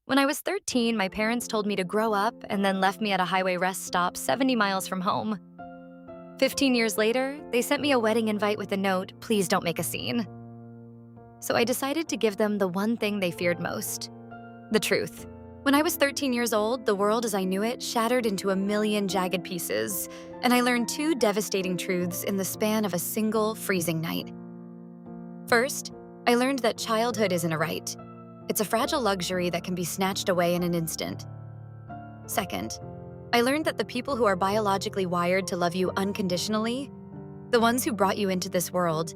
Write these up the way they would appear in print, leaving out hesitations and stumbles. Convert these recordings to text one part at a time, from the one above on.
When I was 13, my parents told me to grow up and then left me at a highway rest stop 70 miles from home. 15 years later, they sent me a wedding invite with a note, "Please don't make a scene." So I decided to give them the one thing they feared most: the truth. When I was 13 years old, the world as I knew it shattered into a million jagged pieces, and I learned two devastating truths in the span of a single freezing night. First, I learned that childhood isn't a right. It's a fragile luxury that can be snatched away in an instant. Second, I learned that the people who are biologically wired to love you unconditionally, the ones who brought you into this world,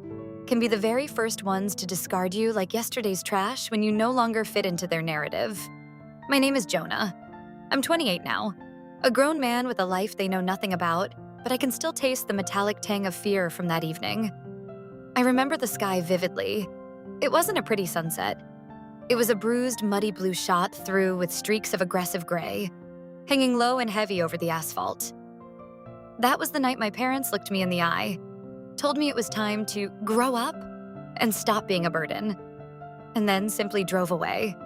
can be the very first ones to discard you like yesterday's trash when you no longer fit into their narrative. My name is Jonah. I'm 28 now, a grown man with a life they know nothing about, but I can still taste the metallic tang of fear from that evening. I remember the sky vividly. It wasn't a pretty sunset. It was a bruised, muddy blue shot through with streaks of aggressive gray, hanging low and heavy over the asphalt. That was the night my parents looked me in the eye, told me it was time to grow up and stop being a burden, and then simply drove away.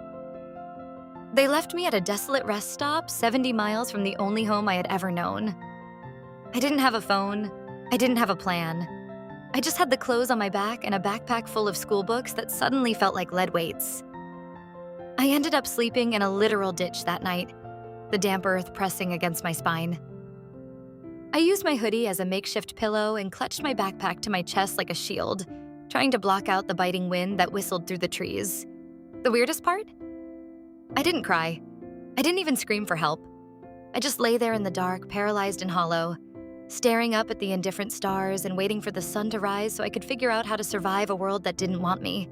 They left me at a desolate rest stop 70 miles from the only home I had ever known. I didn't have a phone. I didn't have a plan. I just had the clothes on my back and a backpack full of school books that suddenly felt like lead weights. I ended up sleeping in a literal ditch that night, the damp earth pressing against my spine. I used my hoodie as a makeshift pillow and clutched my backpack to my chest like a shield, trying to block out the biting wind that whistled through the trees. The weirdest part? I didn't cry. I didn't even scream for help. I just lay there in the dark, paralyzed and hollow, staring up at the indifferent stars and waiting for the sun to rise so I could figure out how to survive a world that didn't want me.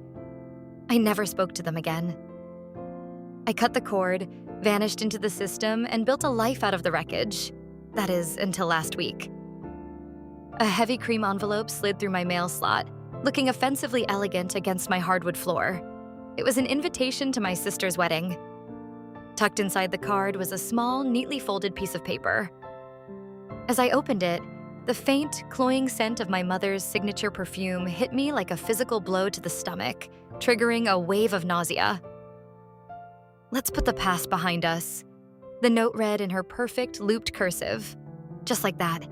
I never spoke to them again. I cut the cord, vanished into the system, and built a life out of the wreckage. That is, until last week. A heavy cream envelope slid through my mail slot, looking offensively elegant against my hardwood floor. It was an invitation to my sister's wedding. Tucked inside the card was a small, neatly folded piece of paper. As I opened it, the faint, cloying scent of my mother's signature perfume hit me like a physical blow to the stomach, triggering a wave of nausea. "Let's put the past behind us," the note read in her perfect, looped cursive. Just like that.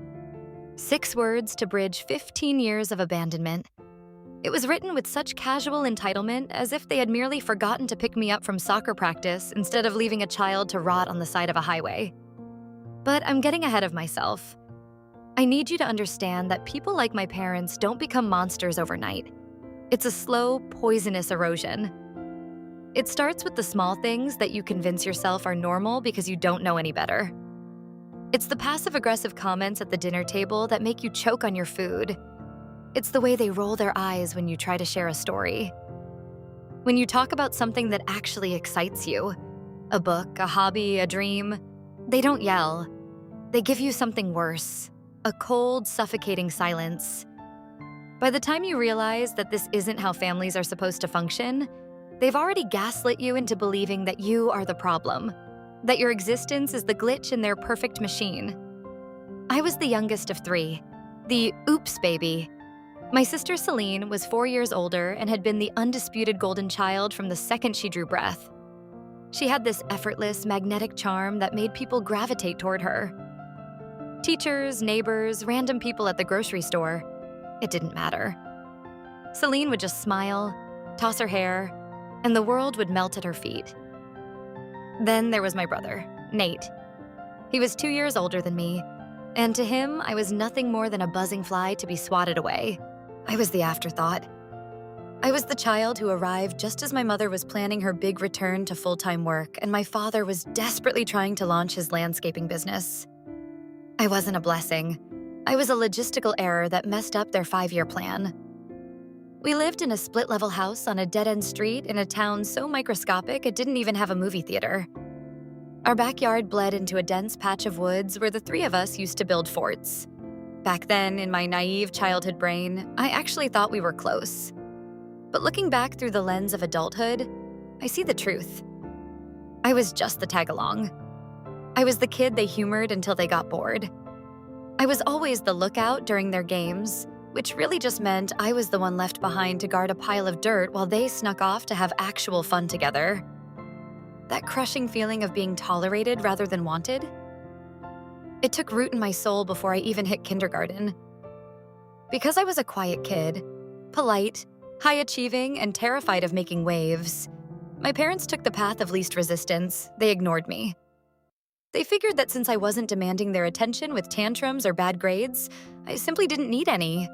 6 words to bridge 15 years of abandonment. It was written with such casual entitlement, as if they had merely forgotten to pick me up from soccer practice instead of leaving a child to rot on the side of a highway. But I'm getting ahead of myself. I need you to understand that people like my parents don't become monsters overnight. It's a slow, poisonous erosion. It starts with the small things that you convince yourself are normal because you don't know any better. It's the passive-aggressive comments at the dinner table that make you choke on your food. It's the way they roll their eyes when you try to share a story. When you talk about something that actually excites you, a book, a hobby, a dream, they don't yell. They give you something worse, a cold, suffocating silence. By the time you realize that this isn't how families are supposed to function, they've already gaslit you into believing that you are the problem, that your existence is the glitch in their perfect machine. I was the youngest of 3, the oops baby. My sister Celine was 4 years older and had been the undisputed golden child from the second she drew breath. She had this effortless, magnetic charm that made people gravitate toward her. Teachers, neighbors, random people at the grocery store, it didn't matter. Celine would just smile, toss her hair, and the world would melt at her feet. Then there was my brother, Nate. He was 2 years older than me, and to him, I was nothing more than a buzzing fly to be swatted away. I was the afterthought. I was the child who arrived just as my mother was planning her big return to full-time work, and my father was desperately trying to launch his landscaping business. I wasn't a blessing. I was a logistical error that messed up their 5-year plan. We lived in a split-level house on a dead-end street in a town so microscopic it didn't even have a movie theater. Our backyard bled into a dense patch of woods where the 3 of us used to build forts. Back then, in my naive childhood brain, I actually thought we were close. But looking back through the lens of adulthood, I see the truth. I was just the tag-along. I was the kid they humored until they got bored. I was always the lookout during their games, which really just meant I was the one left behind to guard a pile of dirt while they snuck off to have actual fun together. that crushing feeling of being tolerated rather than wanted. It took root in my soul before I even hit kindergarten. Because I was a quiet kid, polite, high-achieving, and terrified of making waves, my parents took the path of least resistance. They ignored me. They figured that since I wasn't demanding their attention with tantrums or bad grades, I simply didn't need any.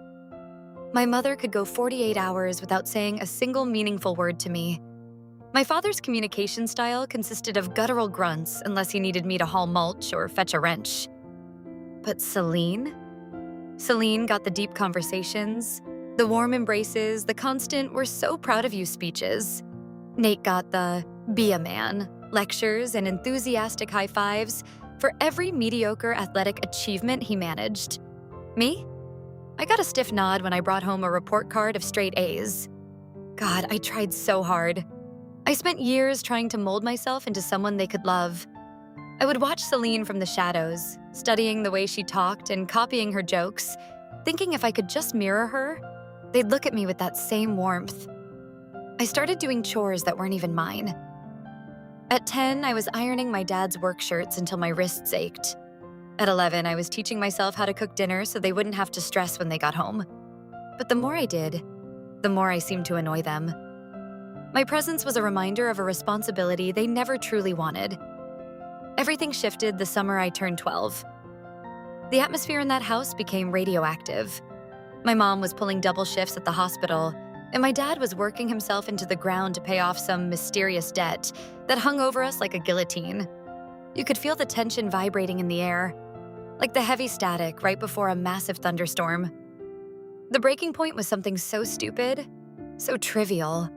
My mother could go 48 hours without saying a single meaningful word to me. My father's communication style consisted of guttural grunts unless he needed me to haul mulch or fetch a wrench. But Celine? Celine got the deep conversations, the warm embraces, the constant "we're so proud of you" speeches. Nate got the "be a man" lectures and enthusiastic high fives for every mediocre athletic achievement he managed. Me? I got a stiff nod when I brought home a report card of straight A's. God, I tried so hard. I spent years trying to mold myself into someone they could love. I would watch Celine from the shadows, studying the way she talked and copying her jokes, thinking if I could just mirror her, they'd look at me with that same warmth. I started doing chores that weren't even mine. At 10, I was ironing my dad's work shirts until my wrists ached. At 11, I was teaching myself how to cook dinner so they wouldn't have to stress when they got home. But the more I did, the more I seemed to annoy them. My presence was a reminder of a responsibility they never truly wanted. Everything shifted the summer I turned 12. The atmosphere in that house became radioactive. My mom was pulling double shifts at the hospital, and my dad was working himself into the ground to pay off some mysterious debt that hung over us like a guillotine. You could feel the tension vibrating in the air, like the heavy static right before a massive thunderstorm. The breaking point was something so stupid, so trivial.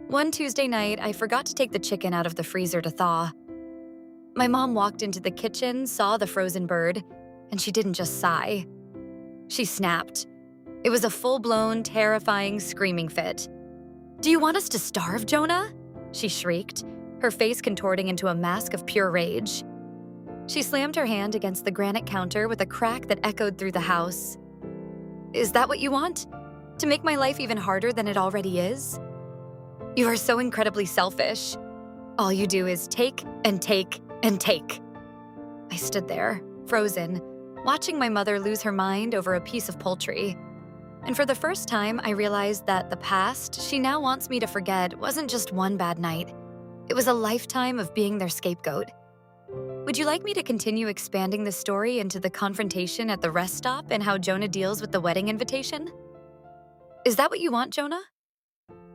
One Tuesday night, I forgot to take the chicken out of the freezer to thaw. My mom walked into the kitchen, saw the frozen bird, and she didn't just sigh. She snapped. It was a full-blown, terrifying screaming fit. "Do you want us to starve, Jonah?" she shrieked, her face contorting into a mask of pure rage. She slammed her hand against the granite counter with a crack that echoed through the house. "Is that what you want? To make my life even harder than it already is? You are so incredibly selfish. All you do is take and take and take." I stood there, frozen, watching my mother lose her mind over a piece of poultry. And for the first time, I realized that the past she now wants me to forget wasn't just one bad night. It was a lifetime of being their scapegoat. Would you like me to continue expanding the story into the confrontation at the rest stop and how Jonah deals with the wedding invitation? Is that what you want, Jonah?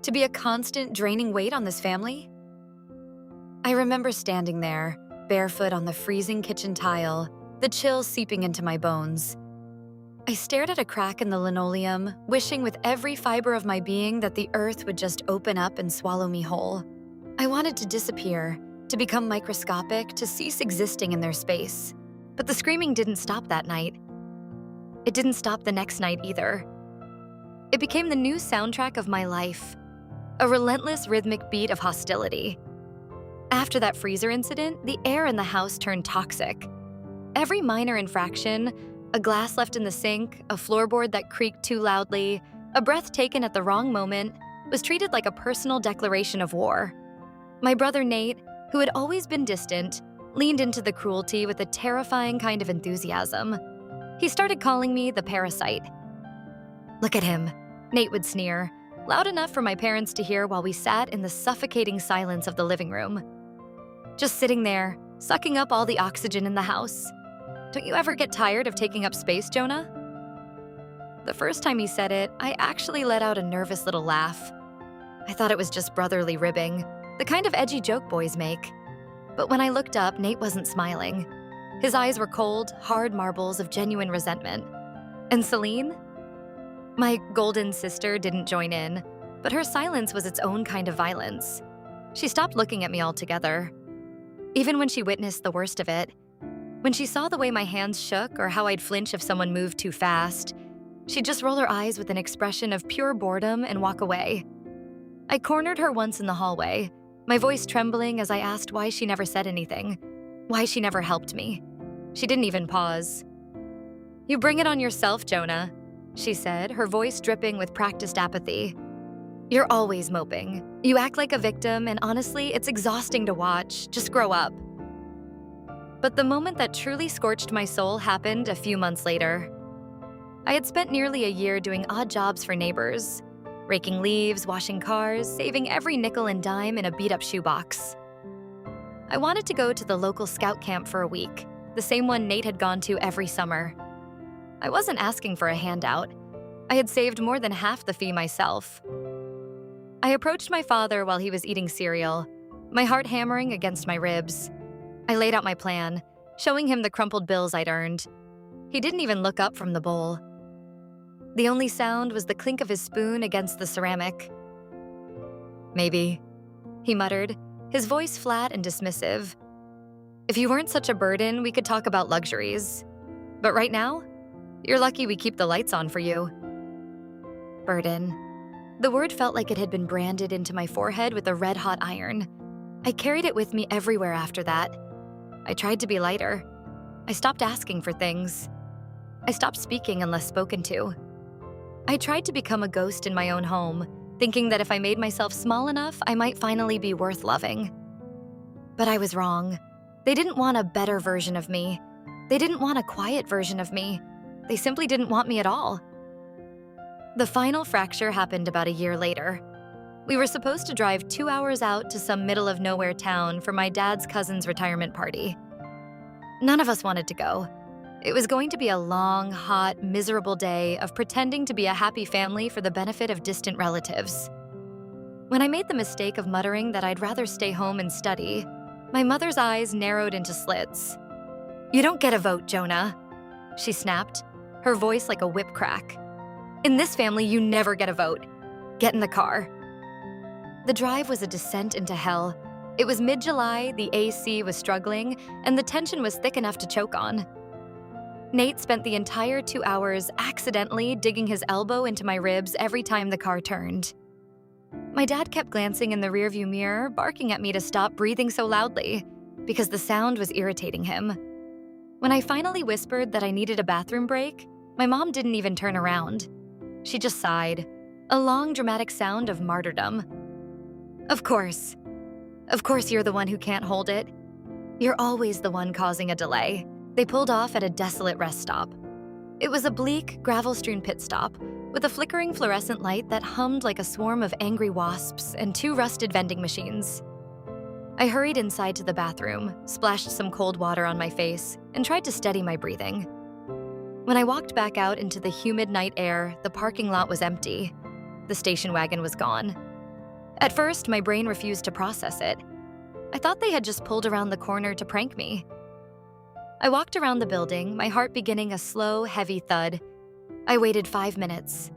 To be a constant, draining weight on this family? I remember standing there, barefoot on the freezing kitchen tile, the chill seeping into my bones. I stared at a crack in the linoleum, wishing with every fiber of my being that the earth would just open up and swallow me whole. I wanted to disappear, to become microscopic, to cease existing in their space. But the screaming didn't stop that night. It didn't stop the next night either. It became the new soundtrack of my life, a relentless rhythmic beat of hostility. After that freezer incident, the air in the house turned toxic. Every minor infraction, a glass left in the sink, a floorboard that creaked too loudly, a breath taken at the wrong moment, was treated like a personal declaration of war. My brother Nate, who had always been distant, leaned into the cruelty with a terrifying kind of enthusiasm. He started calling me the parasite. "Look at him," Nate would sneer, loud enough for my parents to hear while we sat in the suffocating silence of the living room. "Just sitting there, sucking up all the oxygen in the house. Don't you ever get tired of taking up space, Jonah?" The first time he said it, I actually let out a nervous little laugh. I thought it was just brotherly ribbing, the kind of edgy joke boys make. But when I looked up, Nate wasn't smiling. His eyes were cold, hard marbles of genuine resentment. And Celine? My golden sister didn't join in, but her silence was its own kind of violence. She stopped looking at me altogether. Even when she witnessed the worst of it, when she saw the way my hands shook or how I'd flinch if someone moved too fast, she'd just roll her eyes with an expression of pure boredom and walk away. I cornered her once in the hallway, my voice trembling as I asked why she never said anything, why she never helped me. She didn't even pause. "You bring it on yourself, Jonah," she said, her voice dripping with practiced apathy. You're always moping. You act like a victim, and honestly, it's exhausting to watch. Just grow up. But the moment that truly scorched my soul happened a few months later. I had spent nearly a year doing odd jobs for neighbors, raking leaves, washing cars, saving every nickel and dime in a beat-up shoebox. I wanted to go to the local scout camp for a week, the same one Nate had gone to every summer. I wasn't asking for a handout. I had saved more than half the fee myself. I approached my father while he was eating cereal, my heart hammering against my ribs. I laid out my plan, showing him the crumpled bills I'd earned. He didn't even look up from the bowl. The only sound was the clink of his spoon against the ceramic. "Maybe," he muttered, his voice flat and dismissive. "If you weren't such a burden, we could talk about luxuries. But right now, you're lucky we keep the lights on for you." Burden. The word felt like it had been branded into my forehead with a red-hot iron. I carried it with me everywhere after that. I tried to be lighter. I stopped asking for things. I stopped speaking unless spoken to. I tried to become a ghost in my own home, thinking that if I made myself small enough, I might finally be worth loving. But I was wrong. They didn't want a better version of me. They didn't want a quiet version of me. They simply didn't want me at all. The final fracture happened about a year later. We were supposed to drive 2 hours out to some middle-of-nowhere town for my dad's cousin's retirement party. None of us wanted to go. It was going to be a long, hot, miserable day of pretending to be a happy family for the benefit of distant relatives. When I made the mistake of muttering that I'd rather stay home and study, my mother's eyes narrowed into slits. "You don't get a vote, Jonah," she snapped, her voice like a whip crack. "In this family, you never get a vote. Get in the car." The drive was a descent into hell. It was mid-July, the AC was struggling, and the tension was thick enough to choke on. Nate spent the entire 2 hours accidentally digging his elbow into my ribs every time the car turned. My dad kept glancing in the rearview mirror, barking at me to stop breathing so loudly, because the sound was irritating him. When I finally whispered that I needed a bathroom break, my mom didn't even turn around. She just sighed, a long, dramatic sound of martyrdom. Of course you're the one who can't hold it. You're always the one causing a delay." They pulled off at a desolate rest stop. It was a bleak, gravel-strewn pit stop with a flickering fluorescent light that hummed like a swarm of angry wasps and 2 rusted vending machines. I hurried inside to the bathroom, splashed some cold water on my face, and tried to steady my breathing. When I walked back out into the humid night air, the parking lot was empty. The station wagon was gone. At first, my brain refused to process it. I thought they had just pulled around the corner to prank me. I walked around the building, my heart beginning a slow, heavy thud. I waited 5 minutes,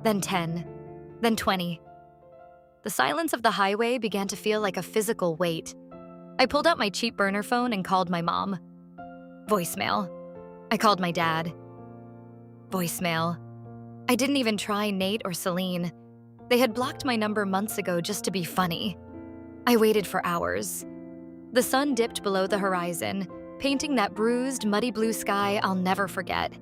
then 10, then 20. The silence of the highway began to feel like a physical weight. I pulled out my cheap burner phone and called my mom. Voicemail. I called my dad. Voicemail. I didn't even try Nate or Celine. They had blocked my number months ago just to be funny. I waited for hours. The sun dipped below the horizon, painting that bruised, muddy blue sky I'll never forget.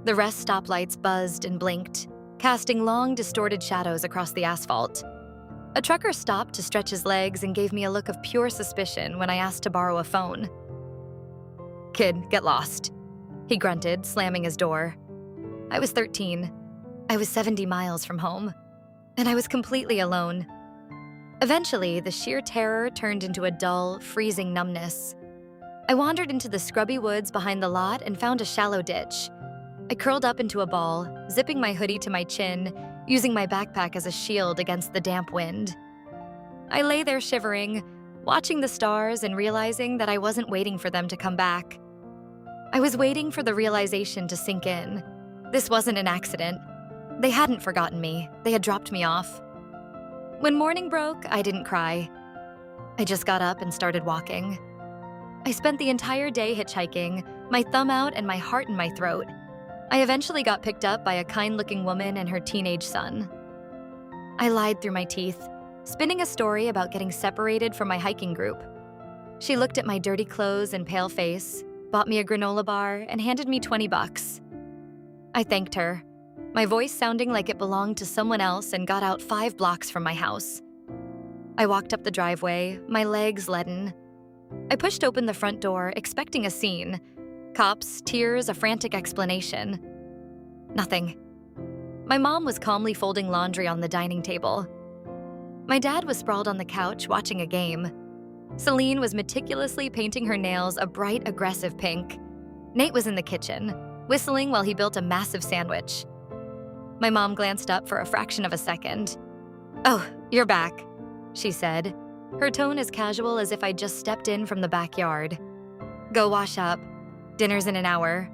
The rest stoplights buzzed and blinked, casting long, distorted shadows across the asphalt. A trucker stopped to stretch his legs and gave me a look of pure suspicion when I asked to borrow a phone. "Kid, get lost," he grunted, slamming his door. I was 13. I was 70 miles from home, and I was completely alone. Eventually, the sheer terror turned into a dull, freezing numbness. I wandered into the scrubby woods behind the lot and found a shallow ditch. I curled up into a ball, zipping my hoodie to my chin, using my backpack as a shield against the damp wind. I lay there shivering, watching the stars and realizing that I wasn't waiting for them to come back. I was waiting for the realization to sink in. This wasn't an accident. They hadn't forgotten me. They had dropped me off. When morning broke, I didn't cry. I just got up and started walking. I spent the entire day hitchhiking, my thumb out and my heart in my throat. I eventually got picked up by a kind-looking woman and her teenage son. I lied through my teeth, spinning a story about getting separated from my hiking group. She looked at my dirty clothes and pale face, bought me a granola bar, and handed me $20. I thanked her. my voice sounding like it belonged to someone else and got out 5 blocks from my house. I walked up the driveway, my legs leaden. I pushed open the front door, expecting a scene. Cops, tears, a frantic explanation. Nothing. My mom was calmly folding laundry on the dining table. My dad was sprawled on the couch watching a game. Celine was meticulously painting her nails a bright, aggressive pink. Nate was in the kitchen, whistling while he built a massive sandwich. My mom glanced up for a fraction of a second. "Oh, you're back," she said, her tone as casual as if I'd just stepped in from the backyard. "Go wash up. Dinner's in an hour."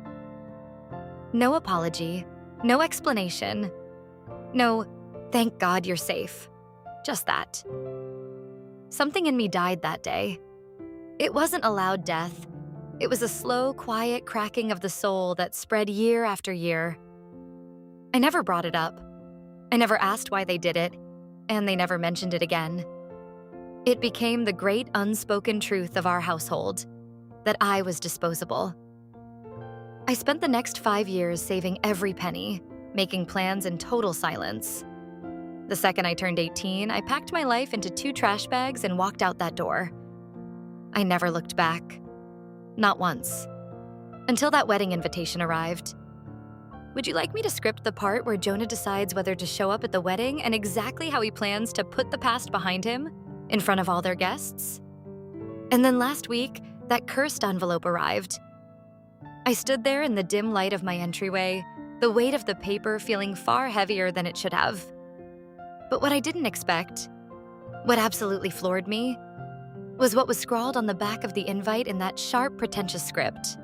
No apology, no explanation. No, "Thank God you're safe." Just that. Something in me died that day. It wasn't a loud death. It was a slow, quiet cracking of the soul that spread year after year. I never brought it up. I never asked why they did it, and they never mentioned it again. It became the great unspoken truth of our household, that I was disposable. I spent the next 5 years saving every penny, making plans in total silence. The second I turned 18, I packed my life into 2 trash bags and walked out that door. I never looked back. Not once. Until that wedding invitation arrived. Would you like me to script the part where Jonah decides whether to show up at the wedding and exactly how he plans to put the past behind him in front of all their guests? And then last week, that cursed envelope arrived. I stood there in the dim light of my entryway, the weight of the paper feeling far heavier than it should have. But what I didn't expect, what absolutely floored me, was what was scrawled on the back of the invite in that sharp, pretentious script.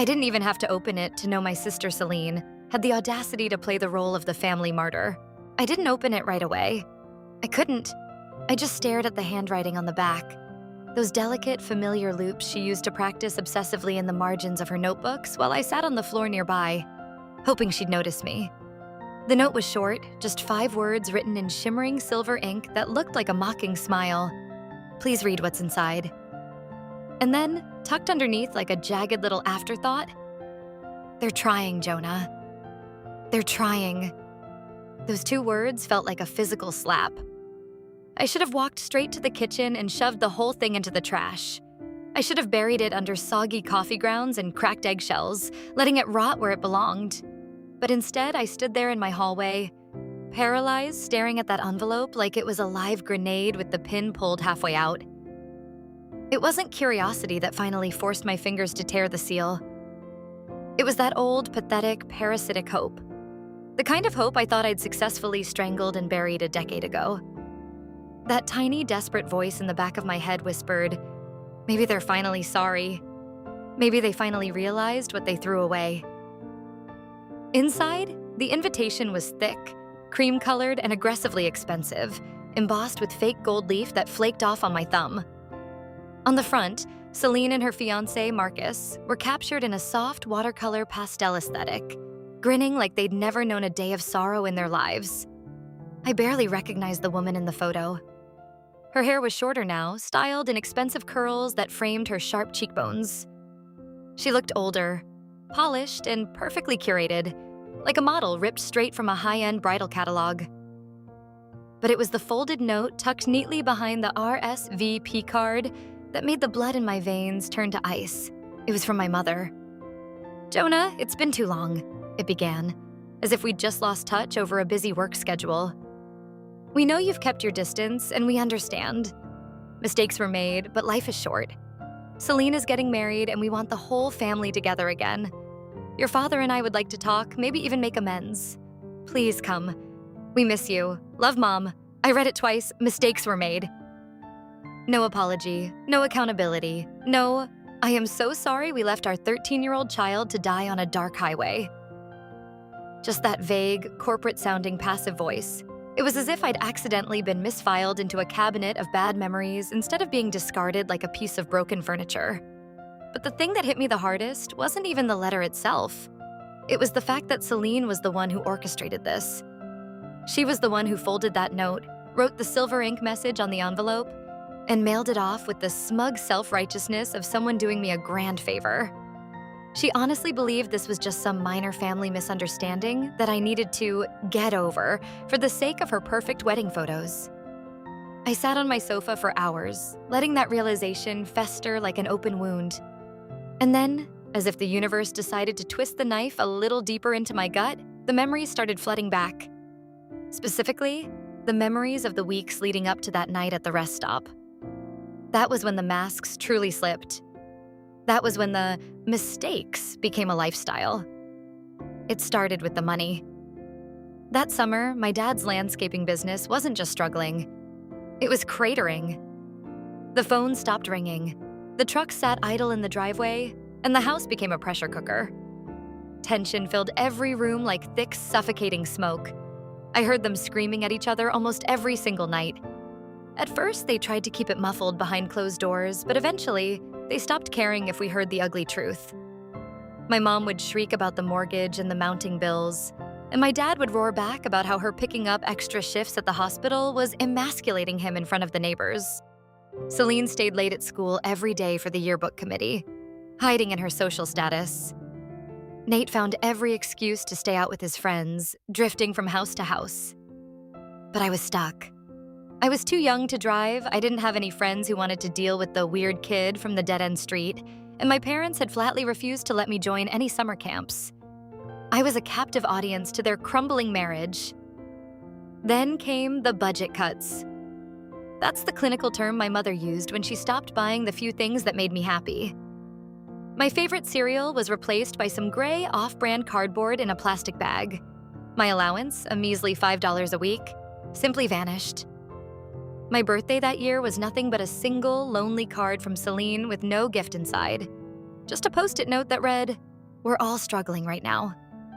I didn't even have to open it to know my sister Celine had the audacity to play the role of the family martyr. I didn't open it right away. I couldn't. I just stared at the handwriting on the back. Those delicate, familiar loops she used to practice obsessively in the margins of her notebooks while I sat on the floor nearby, hoping she'd notice me. The note was short, just 5 words written in shimmering silver ink that looked like a mocking smile. "Please read what's inside." And then, tucked underneath like a jagged little afterthought, "They're trying, Jonah. They're trying." Those 2 words felt like a physical slap. I should have walked straight to the kitchen and shoved the whole thing into the trash. I should have buried it under soggy coffee grounds and cracked eggshells, letting it rot where it belonged. But instead, I stood there in my hallway, paralyzed, staring at that envelope like it was a live grenade with the pin pulled halfway out. It wasn't curiosity that finally forced my fingers to tear the seal. It was that old, pathetic, parasitic hope. The kind of hope I thought I'd successfully strangled and buried a decade ago. That tiny, desperate voice in the back of my head whispered, maybe they're finally sorry. Maybe they finally realized what they threw away. Inside, the invitation was thick, cream-colored and aggressively expensive, embossed with fake gold leaf that flaked off on my thumb. On the front, Celine and her fiancé, Marcus, were captured in a soft watercolor pastel aesthetic, grinning like they'd never known a day of sorrow in their lives. I barely recognized the woman in the photo. Her hair was shorter now, styled in expensive curls that framed her sharp cheekbones. She looked older, polished and perfectly curated, like a model ripped straight from a high-end bridal catalog. But it was the folded note tucked neatly behind the RSVP card that made the blood in my veins turn to ice. It was from my mother. "Jonah, it's been too long," it began, as if we'd just lost touch over a busy work schedule. "We know you've kept your distance, and we understand. Mistakes were made, but life is short. Celine is getting married, and we want the whole family together again. Your father and I would like to talk, maybe even make amends. Please come. We miss you. Love, Mom. I read it twice. Mistakes were made." No apology, no accountability, no, "I am so sorry we left our 13-year-old child to die on a dark highway." Just that vague, corporate-sounding passive voice. It was as if I'd accidentally been misfiled into a cabinet of bad memories instead of being discarded like a piece of broken furniture. But the thing that hit me the hardest wasn't even the letter itself. It was the fact that Celine was the one who orchestrated this. She was the one who folded that note, wrote the silver ink message on the envelope, and mailed it off with the smug self-righteousness of someone doing me a grand favor. She honestly believed this was just some minor family misunderstanding that I needed to get over for the sake of her perfect wedding photos. I sat on my sofa for hours, letting that realization fester like an open wound. And then, as if the universe decided to twist the knife a little deeper into my gut, the memories started flooding back. Specifically, the memories of the weeks leading up to that night at the rest stop. That was when the masks truly slipped. That was when the mistakes became a lifestyle. It started with the money. That summer, my dad's landscaping business wasn't just struggling. It was cratering. The phone stopped ringing. The truck sat idle in the driveway, and the house became a pressure cooker. Tension filled every room like thick, suffocating smoke. I heard them screaming at each other almost every single night. At first, they tried to keep it muffled behind closed doors, but eventually, they stopped caring if we heard the ugly truth. My mom would shriek about the mortgage and the mounting bills, and my dad would roar back about how her picking up extra shifts at the hospital was emasculating him in front of the neighbors. Celine stayed late at school every day for the yearbook committee, hiding in her social status. Nate found every excuse to stay out with his friends, drifting from house to house. But I was stuck. I was too young to drive, I didn't have any friends who wanted to deal with the weird kid from the dead-end street, and my parents had flatly refused to let me join any summer camps. I was a captive audience to their crumbling marriage. Then came the budget cuts. That's the clinical term my mother used when she stopped buying the few things that made me happy. My favorite cereal was replaced by some gray off-brand cardboard in a plastic bag. My allowance, a measly $5 a week, simply vanished. My birthday that year was nothing but a single, lonely card from Celine with no gift inside. Just a Post-it note that read, "We're all struggling right now.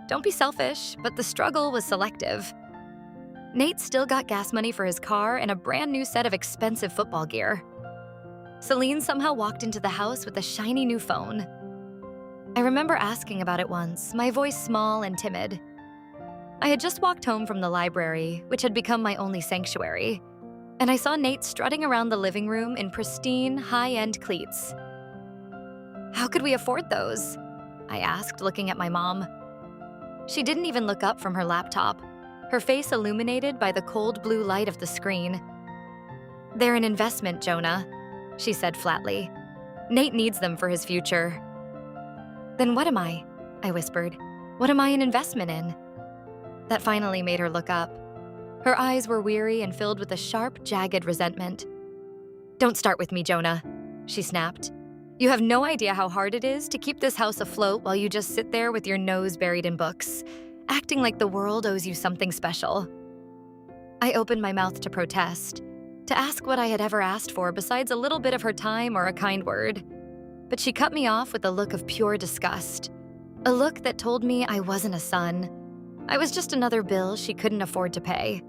Don't be selfish, but the struggle was selective." Nate still got gas money for his car and a brand new set of expensive football gear. Celine somehow walked into the house with a shiny new phone. I remember asking about it once, my voice small and timid. I had just walked home from the library, which had become my only sanctuary, and I saw Nate strutting around the living room in pristine, high-end cleats. "How could we afford those?" I asked, looking at my mom. She didn't even look up from her laptop, her face illuminated by the cold blue light of the screen. "They're an investment, Jonah," she said flatly. "Nate needs them for his future." "Then what am I?" I whispered. "What am I an investment in?" That finally made her look up. Her eyes were weary and filled with a sharp, jagged resentment. "Don't start with me, Jonah," she snapped. "You have no idea how hard it is to keep this house afloat while you just sit there with your nose buried in books, acting like the world owes you something special." I opened my mouth to protest, to ask what I had ever asked for besides a little bit of her time or a kind word. But she cut me off with a look of pure disgust, a look that told me I wasn't a son. I was just another bill she couldn't afford to pay.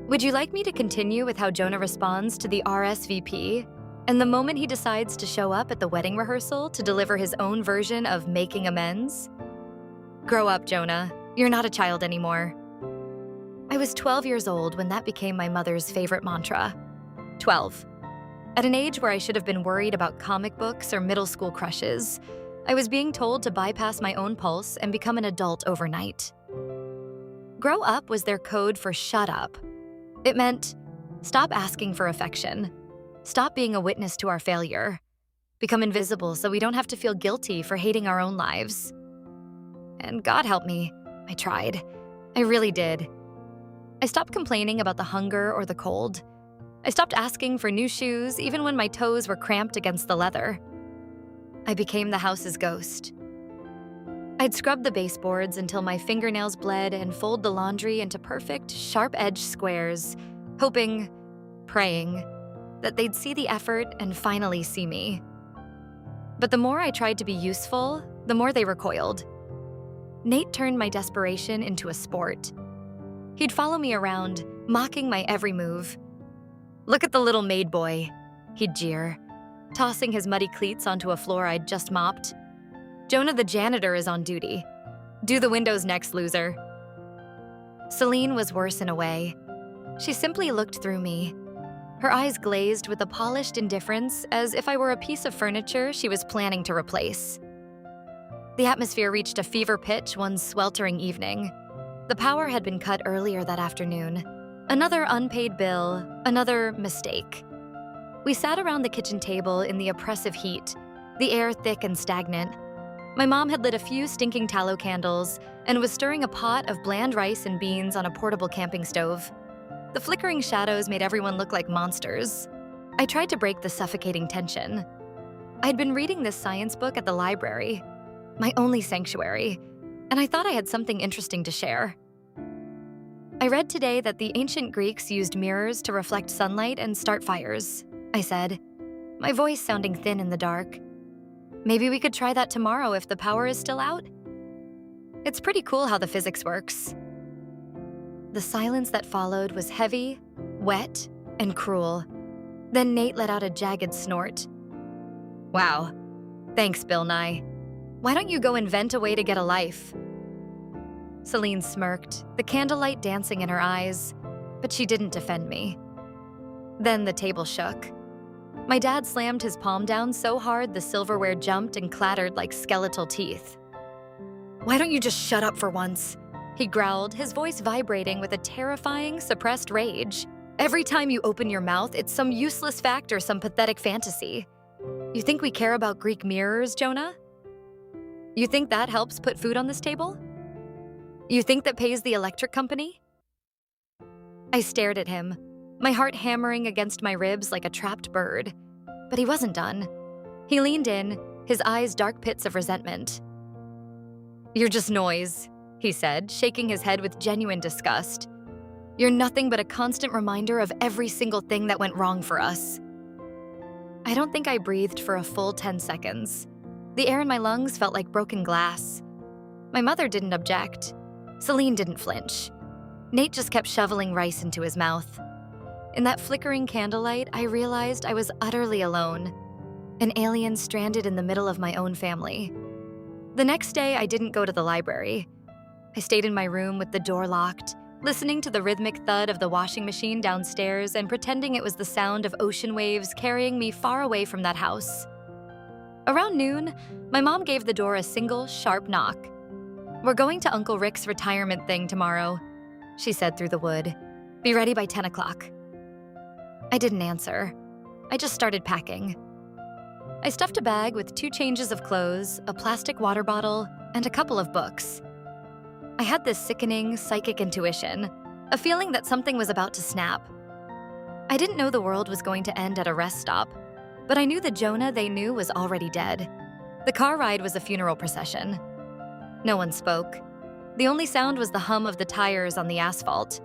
Would you like me to continue with how Jonah responds to the RSVP and the moment he decides to show up at the wedding rehearsal to deliver his own version of making amends? Grow up, Jonah. You're not a child anymore. I was 12 years old when that became my mother's favorite mantra. 12. At an age where I should have been worried about comic books or middle school crushes, I was being told to bypass my own pulse and become an adult overnight. Grow up was their code for shut up. It meant, stop asking for affection. Stop being a witness to our failure. Become invisible so we don't have to feel guilty for hating our own lives. And God help me, I tried. I really did. I stopped complaining about the hunger or the cold. I stopped asking for new shoes even when my toes were cramped against the leather. I became the house's ghost. I'd scrub the baseboards until my fingernails bled and fold the laundry into perfect, sharp-edged squares, hoping, praying, that they'd see the effort and finally see me. But the more I tried to be useful, the more they recoiled. Nate turned my desperation into a sport. He'd follow me around, mocking my every move. "Look at the little maid boy," he'd jeer, tossing his muddy cleats onto a floor I'd just mopped. "Jonah the janitor is on duty. Do the windows next, loser." Celine was worse in a way. She simply looked through me, her eyes glazed with a polished indifference as if I were a piece of furniture she was planning to replace. The atmosphere reached a fever pitch one sweltering evening. The power had been cut earlier that afternoon. Another unpaid bill, another mistake. We sat around the kitchen table in the oppressive heat, the air thick and stagnant. My mom had lit a few stinking tallow candles and was stirring a pot of bland rice and beans on a portable camping stove. The flickering shadows made everyone look like monsters. I tried to break the suffocating tension. I'd been reading this science book at the library, my only sanctuary, and I thought I had something interesting to share. I read today that the ancient Greeks used mirrors to reflect sunlight and start fires, I said, my voice sounding thin in the dark. Maybe we could try that tomorrow if the power is still out? It's pretty cool how the physics works. The silence that followed was heavy, wet, and cruel. Then Nate let out a jagged snort. Wow. Thanks, Bill Nye. Why don't you go invent a way to get a life? Celine smirked, the candlelight dancing in her eyes, but she didn't defend me. Then the table shook. My dad slammed his palm down so hard the silverware jumped and clattered like skeletal teeth. Why don't you just shut up for once? He growled, his voice vibrating with a terrifying, suppressed rage. Every time you open your mouth, it's some useless fact or some pathetic fantasy. You think we care about Greek mirrors, Jonah? You think that helps put food on this table? You think that pays the electric company? I stared at him, my heart hammering against my ribs like a trapped bird. But he wasn't done. He leaned in, his eyes dark pits of resentment. You're just noise, he said, shaking his head with genuine disgust. You're nothing but a constant reminder of every single thing that went wrong for us. I don't think I breathed for a full 10 seconds. The air in my lungs felt like broken glass. My mother didn't object. Celine didn't flinch. Nate just kept shoveling rice into his mouth. In that flickering candlelight, I realized I was utterly alone, an alien stranded in the middle of my own family. The next day, I didn't go to the library. I stayed in my room with the door locked, listening to the rhythmic thud of the washing machine downstairs and pretending it was the sound of ocean waves carrying me far away from that house. Around noon, my mom gave the door a single, sharp knock. We're going to Uncle Rick's retirement thing tomorrow, she said through the wood. Be ready by 10 o'clock. I didn't answer. I just started packing. I stuffed a bag with 2 changes of clothes, a plastic water bottle, and a couple of books. I had this sickening, psychic intuition, a feeling that something was about to snap. I didn't know the world was going to end at a rest stop, but I knew the Jonah they knew was already dead. The car ride was a funeral procession. No one spoke. The only sound was the hum of the tires on the asphalt.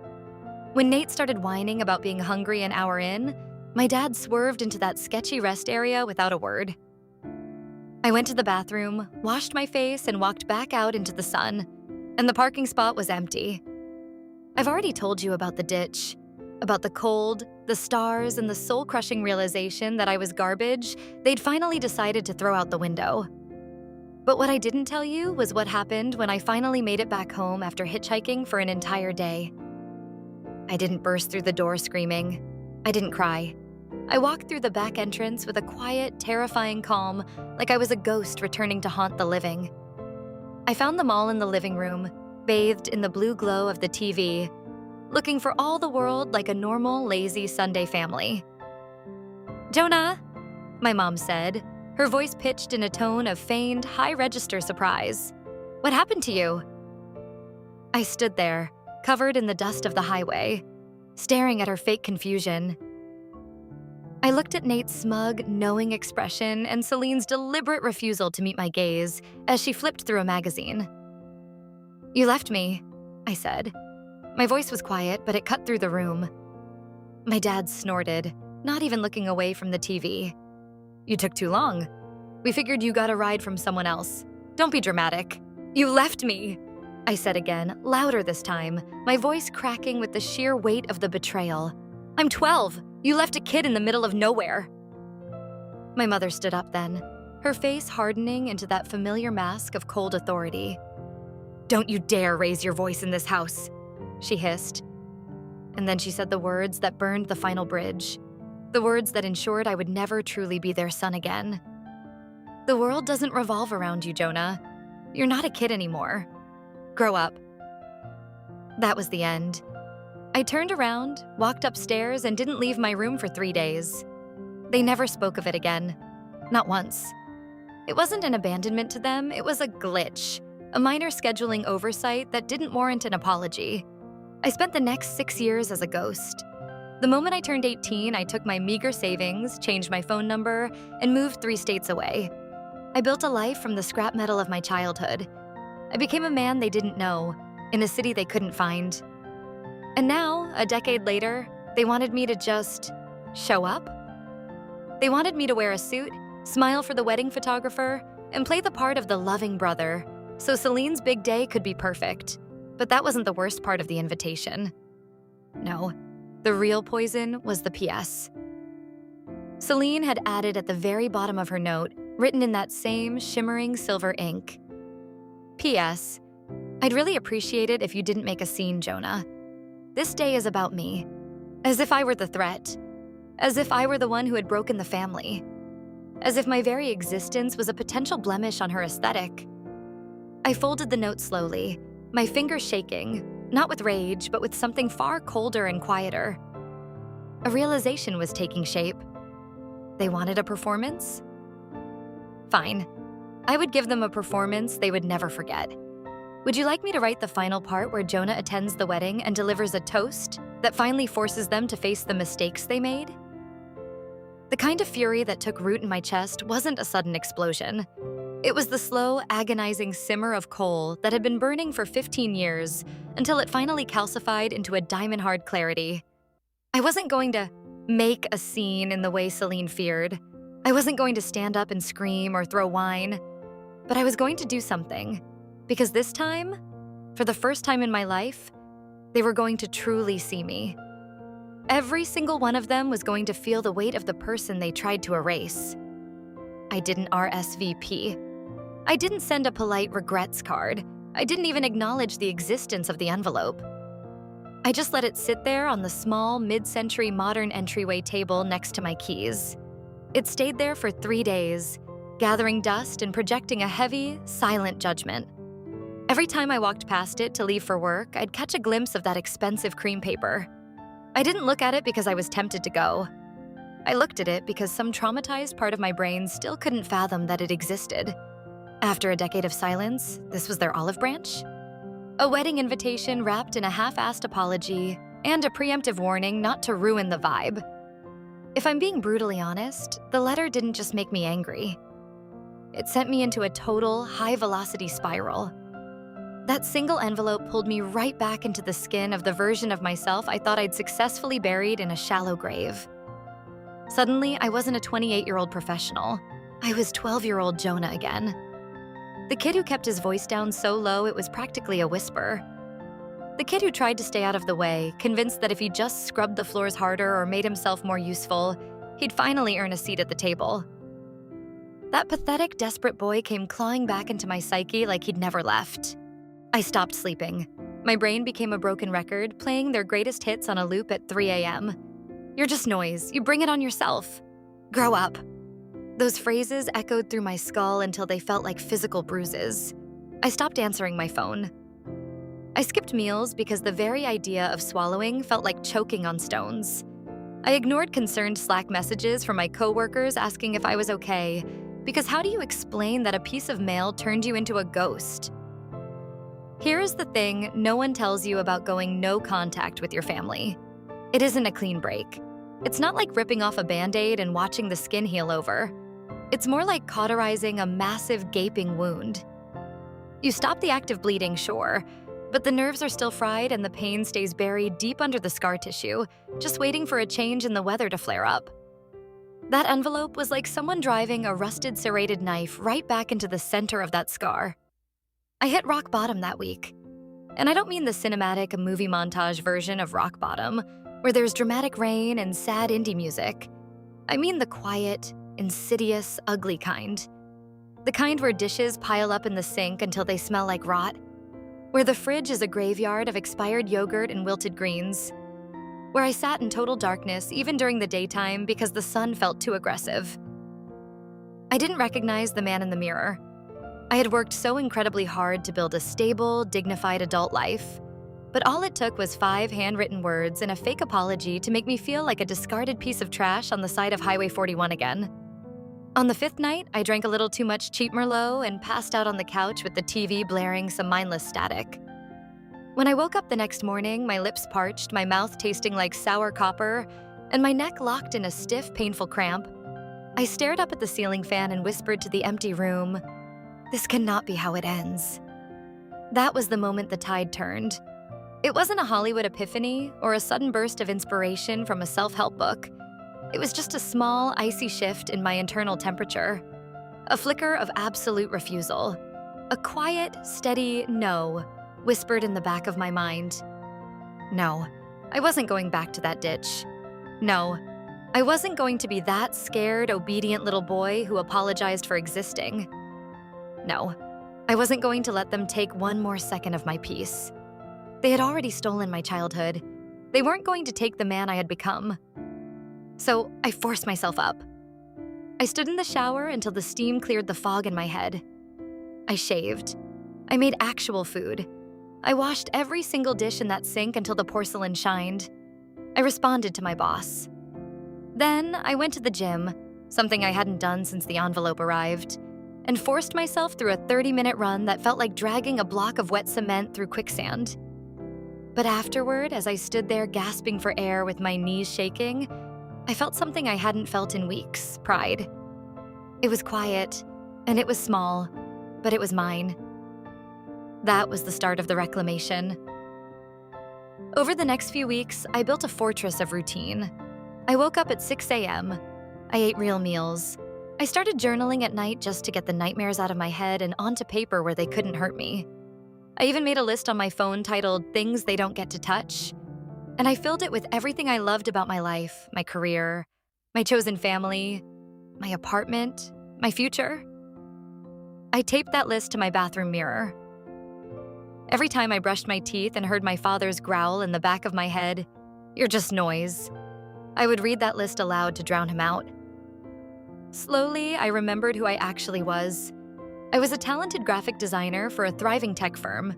When Nate started whining about being hungry an hour in, my dad swerved into that sketchy rest area without a word. I went to the bathroom, washed my face, and walked back out into the sun, and the parking spot was empty. I've already told you about the ditch, about the cold, the stars, and the soul-crushing realization that I was garbage they'd finally decided to throw out the window. But what I didn't tell you was what happened when I finally made it back home after hitchhiking for an entire day. I didn't burst through the door screaming. I didn't cry. I walked through the back entrance with a quiet, terrifying calm, like I was a ghost returning to haunt the living. I found them all in the living room, bathed in the blue glow of the TV, looking for all the world like a normal, lazy Sunday family. Jonah, my mom said, her voice pitched in a tone of feigned, high-register surprise. What happened to you? I stood there, covered in the dust of the highway, staring at her fake confusion. I looked at Nate's smug, knowing expression and Celine's deliberate refusal to meet my gaze as she flipped through a magazine. You left me, I said. My voice was quiet, but it cut through the room. My dad snorted, not even looking away from the TV. You took too long. We figured you got a ride from someone else. Don't be dramatic. You left me, I said again, louder this time, my voice cracking with the sheer weight of the betrayal. I'm 12. You left a kid in the middle of nowhere. My mother stood up then, her face hardening into that familiar mask of cold authority. Don't you dare raise your voice in this house, she hissed. And then she said the words that burned the final bridge, the words that ensured I would never truly be their son again. The world doesn't revolve around you, Jonah. You're not a kid anymore. Grow up." That was the end. I turned around, walked upstairs, and didn't leave my room for 3 days. They never spoke of it again. Not once. It wasn't an abandonment to them, it was a glitch, a minor scheduling oversight that didn't warrant an apology. I spent the next 6 years as a ghost. The moment I turned 18, I took my meager savings, changed my phone number, and moved 3 states away. I built a life from the scrap metal of my childhood. I became a man they didn't know, in a city they couldn't find. And now, a decade later, they wanted me to just show up? They wanted me to wear a suit, smile for the wedding photographer, and play the part of the loving brother, so Celine's big day could be perfect. But that wasn't the worst part of the invitation. No, the real poison was the PS. Celine had added at the very bottom of her note, written in that same shimmering silver ink, "P.S. I'd really appreciate it if you didn't make a scene, Jonah. This day is about me. As if I were the threat. As if I were the one who had broken the family. As if my very existence was a potential blemish on her aesthetic." I folded the note slowly, my fingers shaking, not with rage, but with something far colder and quieter. A realization was taking shape. They wanted a performance? Fine. I would give them a performance they would never forget. Would you like me to write the final part where Jonah attends the wedding and delivers a toast that finally forces them to face the mistakes they made? The kind of fury that took root in my chest wasn't a sudden explosion. It was the slow, agonizing simmer of coal that had been burning for 15 years until it finally calcified into a diamond-hard clarity. I wasn't going to make a scene in the way Celine feared. I wasn't going to stand up and scream or throw wine. But I was going to do something. Because this time, for the first time in my life, they were going to truly see me. Every single one of them was going to feel the weight of the person they tried to erase. I didn't RSVP. I didn't send a polite regrets card. I didn't even acknowledge the existence of the envelope. I just let it sit there on the small, mid-century modern entryway table next to my keys. It stayed there for 3 days, gathering dust and projecting a heavy, silent judgment. Every time I walked past it to leave for work, I'd catch a glimpse of that expensive cream paper. I didn't look at it because I was tempted to go. I looked at it because some traumatized part of my brain still couldn't fathom that it existed. After a decade of silence, this was their olive branch? A wedding invitation wrapped in a half-assed apology and a preemptive warning not to ruin the vibe. If I'm being brutally honest, the letter didn't just make me angry. It sent me into a total, high-velocity spiral. That single envelope pulled me right back into the skin of the version of myself I thought I'd successfully buried in a shallow grave. Suddenly, I wasn't a 28-year-old professional. I was 12-year-old Jonah again. The kid who kept his voice down so low it was practically a whisper. The kid who tried to stay out of the way, convinced that if he just scrubbed the floors harder or made himself more useful, he'd finally earn a seat at the table. That pathetic, desperate boy came clawing back into my psyche like he'd never left. I stopped sleeping. My brain became a broken record, playing their greatest hits on a loop at 3 a.m. "You're just noise. You bring it on yourself. Grow up." Those phrases echoed through my skull until they felt like physical bruises. I stopped answering my phone. I skipped meals because the very idea of swallowing felt like choking on stones. I ignored concerned Slack messages from my coworkers asking if I was okay, because how do you explain that a piece of mail turned you into a ghost? Here is the thing no one tells you about going no contact with your family. It isn't a clean break. It's not like ripping off a Band-Aid and watching the skin heal over. It's more like cauterizing a massive gaping wound. You stop the act of bleeding, sure, but the nerves are still fried and the pain stays buried deep under the scar tissue, just waiting for a change in the weather to flare up. That envelope was like someone driving a rusted serrated knife right back into the center of that scar. I hit rock bottom that week. And I don't mean the cinematic movie montage version of rock bottom, where there's dramatic rain and sad indie music. I mean the quiet, insidious, ugly kind. The kind where dishes pile up in the sink until they smell like rot. Where the fridge is a graveyard of expired yogurt and wilted greens. Where I sat in total darkness even during the daytime because the sun felt too aggressive. I didn't recognize the man in the mirror. I had worked so incredibly hard to build a stable, dignified adult life, but all it took was 5 handwritten words and a fake apology to make me feel like a discarded piece of trash on the side of Highway 41 again. On the 5th night, I drank a little too much cheap Merlot and passed out on the couch with the TV blaring some mindless static. When I woke up the next morning, my lips parched, my mouth tasting like sour copper, and my neck locked in a stiff, painful cramp, I stared up at the ceiling fan and whispered to the empty room, "This cannot be how it ends." That was the moment the tide turned. It wasn't a Hollywood epiphany or a sudden burst of inspiration from a self-help book. It was just a small, icy shift in my internal temperature. A flicker of absolute refusal. A quiet, steady no whispered in the back of my mind. No, I wasn't going back to that ditch. No, I wasn't going to be that scared, obedient little boy who apologized for existing. No, I wasn't going to let them take one more second of my peace. They had already stolen my childhood. They weren't going to take the man I had become. So I forced myself up. I stood in the shower until the steam cleared the fog in my head. I shaved. I made actual food. I washed every single dish in that sink until the porcelain shined. I responded to my boss. Then I went to the gym, something I hadn't done since the envelope arrived, and forced myself through a 30-minute run that felt like dragging a block of wet cement through quicksand. But afterward, as I stood there gasping for air with my knees shaking, I felt something I hadn't felt in weeks: pride. It was quiet, and it was small, but it was mine. That was the start of the reclamation. Over the next few weeks, I built a fortress of routine. I woke up at 6 a.m. I ate real meals. I started journaling at night just to get the nightmares out of my head and onto paper where they couldn't hurt me. I even made a list on my phone titled "Things They Don't Get to Touch," and I filled it with everything I loved about my life, my career, my chosen family, my apartment, my future. I taped that list to my bathroom mirror. Every time I brushed my teeth and heard my father's growl in the back of my head, "You're just noise," I would read that list aloud to drown him out. Slowly, I remembered who I actually was. I was a talented graphic designer for a thriving tech firm.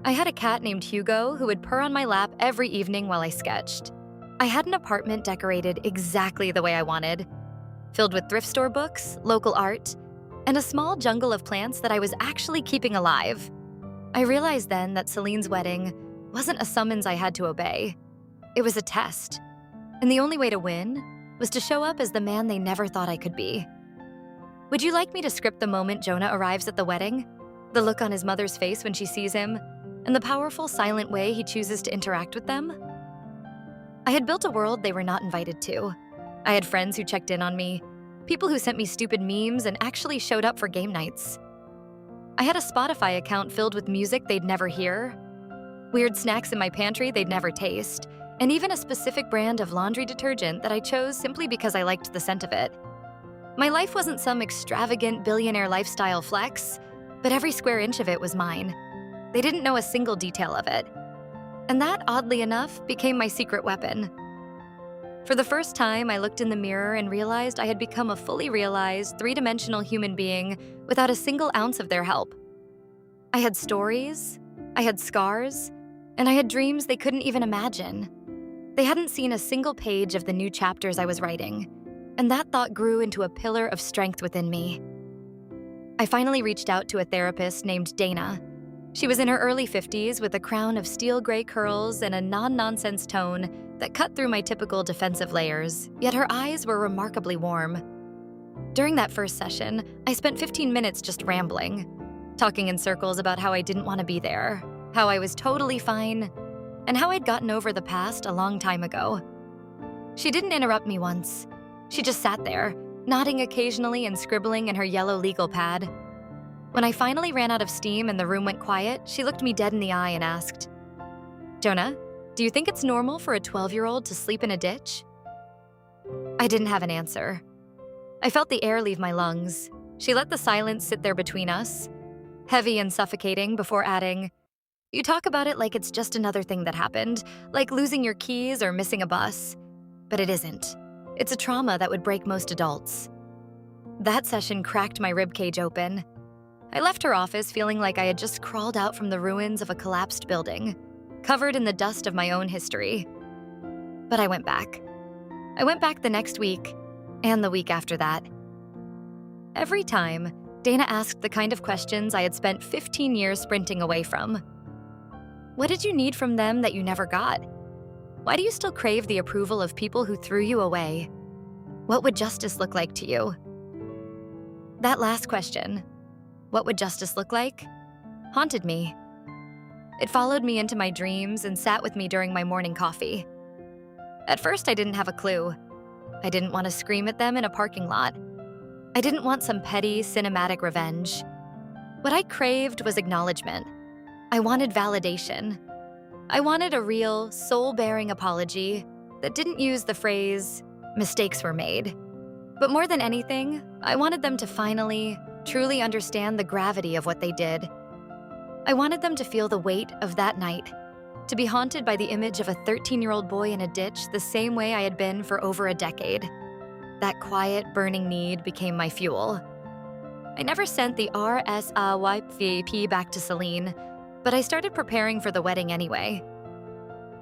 I had a cat named Hugo who would purr on my lap every evening while I sketched. I had an apartment decorated exactly the way I wanted, filled with thrift store books, local art, and a small jungle of plants that I was actually keeping alive. I realized then that Celine's wedding wasn't a summons I had to obey. It was a test. And the only way to win was to show up as the man they never thought I could be. Would you like me to script the moment Jonah arrives at the wedding? The look on his mother's face when she sees him, and the powerful, silent way he chooses to interact with them? I had built a world they were not invited to. I had friends who checked in on me, people who sent me stupid memes and actually showed up for game nights. I had a Spotify account filled with music they'd never hear, weird snacks in my pantry they'd never taste, and even a specific brand of laundry detergent that I chose simply because I liked the scent of it. My life wasn't some extravagant billionaire lifestyle flex, but every square inch of it was mine. They didn't know a single detail of it. And that, oddly enough, became my secret weapon. For the first time, I looked in the mirror and realized I had become a fully realized, three-dimensional human being without a single ounce of their help. I had stories, I had scars, and I had dreams they couldn't even imagine. They hadn't seen a single page of the new chapters I was writing, and that thought grew into a pillar of strength within me. I finally reached out to a therapist named Dana. She was in her early 50s with a crown of steel gray curls and a non-nonsense tone that cut through my typical defensive layers, yet her eyes were remarkably warm. During that first session, I spent 15 minutes just rambling, talking in circles about how I didn't want to be there, how I was totally fine, and how I'd gotten over the past a long time ago. She didn't interrupt me once. She just sat there, nodding occasionally and scribbling in her yellow legal pad. When I finally ran out of steam and the room went quiet, she looked me dead in the eye and asked, "Jonah, do you think it's normal for a 12-year-old to sleep in a ditch?" I didn't have an answer. I felt the air leave my lungs. She let the silence sit there between us, heavy and suffocating, before adding, "You talk about it like it's just another thing that happened, like losing your keys or missing a bus. But it isn't. It's a trauma that would break most adults." That session cracked my ribcage open. I left her office feeling like I had just crawled out from the ruins of a collapsed building, covered in the dust of my own history. But I went back. I went back the next week, and the week after that. Every time, Dana asked the kind of questions I had spent 15 years sprinting away from. What did you need from them that you never got? Why do you still crave the approval of people who threw you away? What would justice look like to you? That last question, what would justice look like, haunted me. It followed me into my dreams and sat with me during my morning coffee. At first, I didn't have a clue. I didn't want to scream at them in a parking lot. I didn't want some petty, cinematic revenge. What I craved was acknowledgement. I wanted validation. I wanted a real, soul-bearing apology that didn't use the phrase, mistakes were made. But more than anything, I wanted them to finally, truly understand the gravity of what they did. I wanted them to feel the weight of that night, to be haunted by the image of a 13-year-old boy in a ditch the same way I had been for over a decade. That quiet, burning need became my fuel. I never sent the RSVP back to Celine, but I started preparing for the wedding anyway.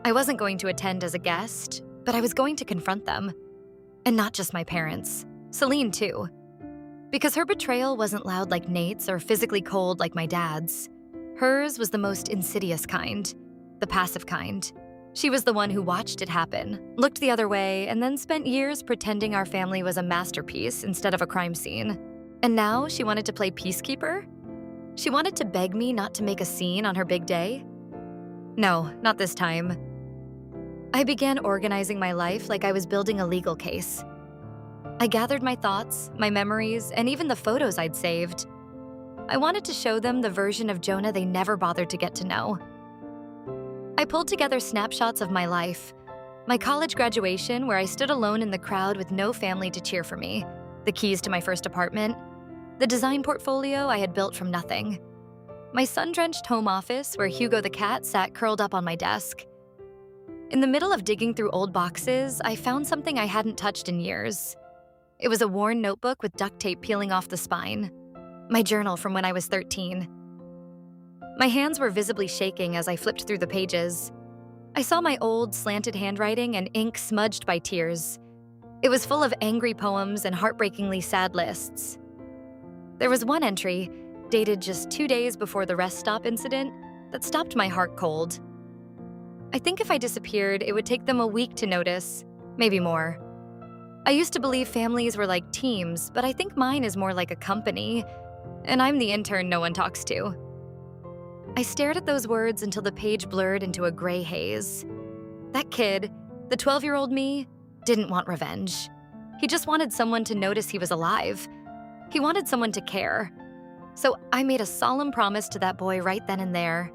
I wasn't going to attend as a guest, but I was going to confront them. And not just my parents, Celine too. Because her betrayal wasn't loud like Nate's or physically cold like my dad's. Hers was the most insidious kind, the passive kind. She was the one who watched it happen, looked the other way, and then spent years pretending our family was a masterpiece instead of a crime scene. And now she wanted to play peacekeeper? She wanted to beg me not to make a scene on her big day? No, not this time. I began organizing my life like I was building a legal case. I gathered my thoughts, my memories, and even the photos I'd saved. I wanted to show them the version of Jonah they never bothered to get to know. I pulled together snapshots of my life, my college graduation where I stood alone in the crowd with no family to cheer for me, the keys to my first apartment, the design portfolio I had built from nothing, my sun-drenched home office where Hugo the cat sat curled up on my desk. In the middle of digging through old boxes, I found something I hadn't touched in years. It was a worn notebook with duct tape peeling off the spine, my journal from when I was 13. My hands were visibly shaking as I flipped through the pages. I saw my old, slanted handwriting and ink smudged by tears. It was full of angry poems and heartbreakingly sad lists. There was one entry, dated just 2 days before the rest stop incident, that stopped my heart cold. I think if I disappeared, it would take them a week to notice, maybe more. I used to believe families were like teams, but I think mine is more like a company, and I'm the intern no one talks to. I stared at those words until the page blurred into a gray haze. That kid, the 12-year-old me, didn't want revenge. He just wanted someone to notice he was alive. He wanted someone to care. So I made a solemn promise to that boy right then and there.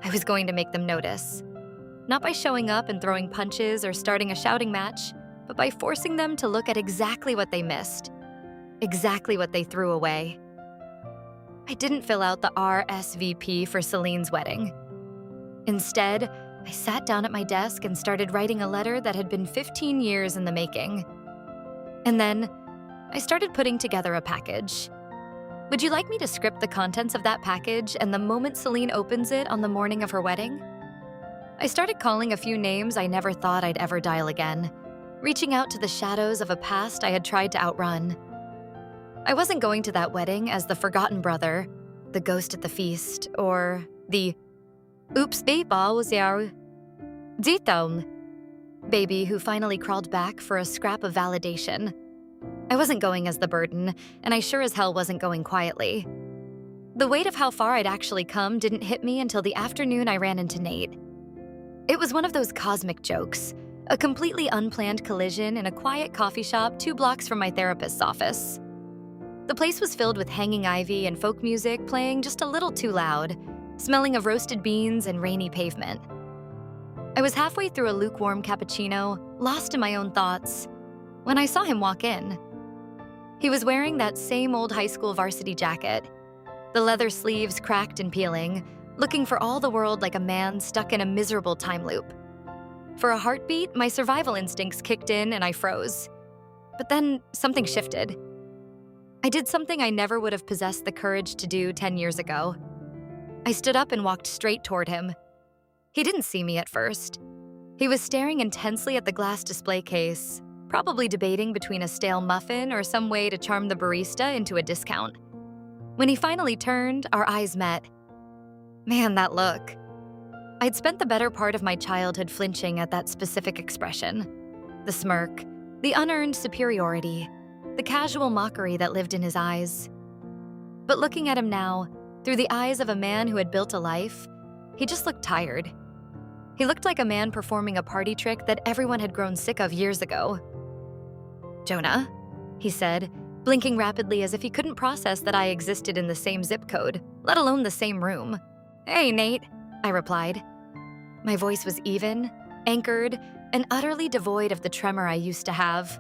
I was going to make them notice. Not by showing up and throwing punches or starting a shouting match, but by forcing them to look at exactly what they missed, exactly what they threw away. I didn't fill out the RSVP for Celine's wedding. Instead, I sat down at my desk and started writing a letter that had been 15 years in the making. And then, I started putting together a package. Would you like me to script the contents of that package and the moment Celine opens it on the morning of her wedding? I started calling a few names I never thought I'd ever dial again, reaching out to the shadows of a past I had tried to outrun. I wasn't going to that wedding as the forgotten brother, the ghost at the feast, or the oops baby who finally crawled back for a scrap of validation. I wasn't going as the burden, and I sure as hell wasn't going quietly. The weight of how far I'd actually come didn't hit me until the afternoon I ran into Nate. It was one of those cosmic jokes, a completely unplanned collision in a quiet coffee shop 2 blocks from my therapist's office. The place was filled with hanging ivy and folk music playing just a little too loud, smelling of roasted beans and rainy pavement. I was halfway through a lukewarm cappuccino, lost in my own thoughts, when I saw him walk in. He was wearing that same old high school varsity jacket, the leather sleeves cracked and peeling, looking for all the world like a man stuck in a miserable time loop. For a heartbeat, my survival instincts kicked in and I froze. But then something shifted. I did something I never would have possessed the courage to do 10 years ago. I stood up and walked straight toward him. He didn't see me at first. He was staring intensely at the glass display case, probably debating between a stale muffin or some way to charm the barista into a discount. When he finally turned, our eyes met. Man, that look. I'd spent the better part of my childhood flinching at that specific expression. The smirk, the unearned superiority, the casual mockery that lived in his eyes. But looking at him now, through the eyes of a man who had built a life, he just looked tired. He looked like a man performing a party trick that everyone had grown sick of years ago. "Jonah," he said, blinking rapidly as if he couldn't process that I existed in the same zip code, let alone the same room. "Hey, Nate," I replied. My voice was even, anchored, and utterly devoid of the tremor I used to have.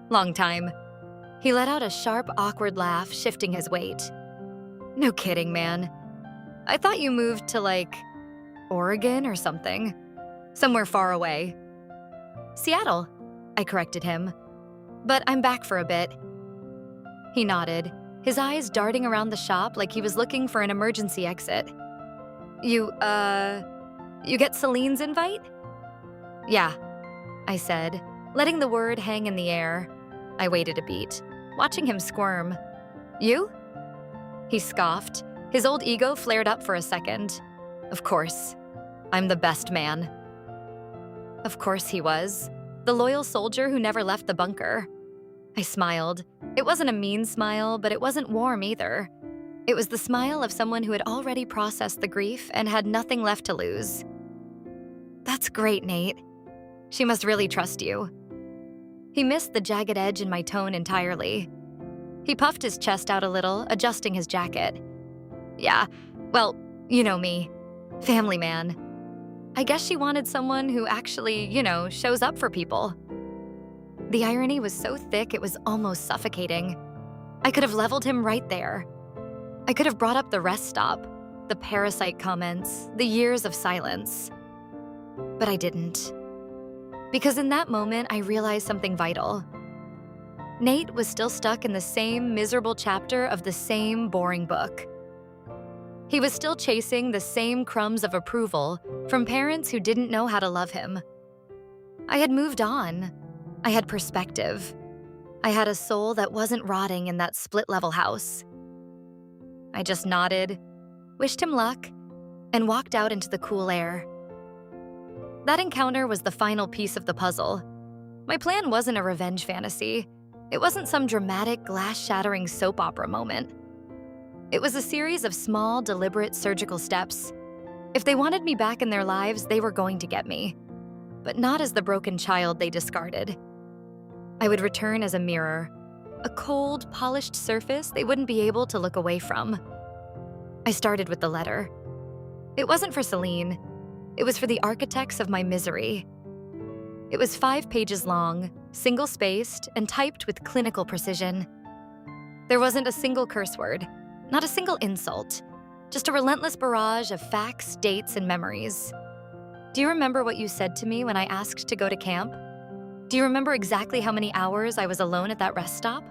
"Long time." He let out a sharp, awkward laugh, shifting his weight. "No kidding, man. I thought you moved to, Oregon or something. Somewhere far away." "Seattle," I corrected him. "But I'm back for a bit." He nodded, his eyes darting around the shop like he was looking for an emergency exit. You get Celine's invite?" "Yeah," I said, letting the word hang in the air. I waited a beat, watching him squirm. "You?" He scoffed. His old ego flared up for a second. Of course. I'm the best man. Of course he was. The loyal soldier who never left the bunker. I smiled. It wasn't a mean smile, but it wasn't warm either. It was the smile of someone who had already processed the grief and had nothing left to lose. "That's great, Nate. She must really trust you." He missed the jagged edge in my tone entirely. He puffed his chest out a little, adjusting his jacket. "Yeah, well, you know me. Family man. I guess she wanted someone who actually, shows up for people." The irony was so thick it was almost suffocating. I could have leveled him right there. I could have brought up the rest stop, the parasite comments, the years of silence. But I didn't. Because in that moment, I realized something vital. Nate was still stuck in the same miserable chapter of the same boring book. He was still chasing the same crumbs of approval from parents who didn't know how to love him. I had moved on. I had perspective. I had a soul that wasn't rotting in that split-level house. I just nodded, wished him luck, and walked out into the cool air. That encounter was the final piece of the puzzle. My plan wasn't a revenge fantasy. It wasn't some dramatic, glass-shattering soap opera moment. It was a series of small, deliberate surgical steps. If they wanted me back in their lives, they were going to get me. But not as the broken child they discarded. I would return as a mirror, a cold, polished surface they wouldn't be able to look away from. I started with the letter. It wasn't for Celine. It was for the architects of my misery. It was 5 pages long, single-spaced, and typed with clinical precision. There wasn't a single curse word, not a single insult, just a relentless barrage of facts, dates, and memories. Do you remember what you said to me when I asked to go to camp? Do you remember exactly how many hours I was alone at that rest stop?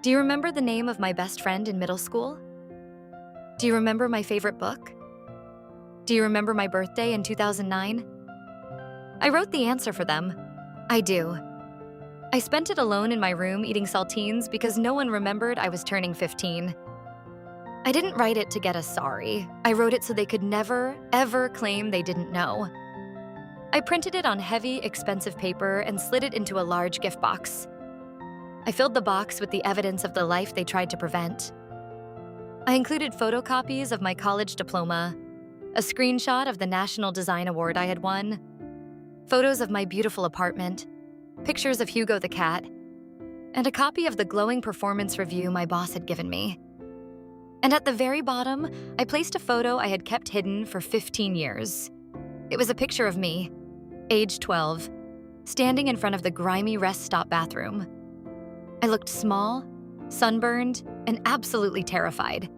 Do you remember the name of my best friend in middle school? Do you remember my favorite book? Do you remember my birthday in 2009? I wrote the answer for them. I do. I spent it alone in my room eating saltines because no one remembered I was turning 15. I didn't write it to get a sorry. I wrote it so they could never, ever claim they didn't know. I printed it on heavy, expensive paper and slid it into a large gift box. I filled the box with the evidence of the life they tried to prevent. I included photocopies of my college diploma, a screenshot of the National Design Award I had won, photos of my beautiful apartment, pictures of Hugo the cat, and a copy of the glowing performance review my boss had given me. And at the very bottom, I placed a photo I had kept hidden for 15 years. It was a picture of me, age 12, standing in front of the grimy rest stop bathroom. I looked small, sunburned, and absolutely terrified.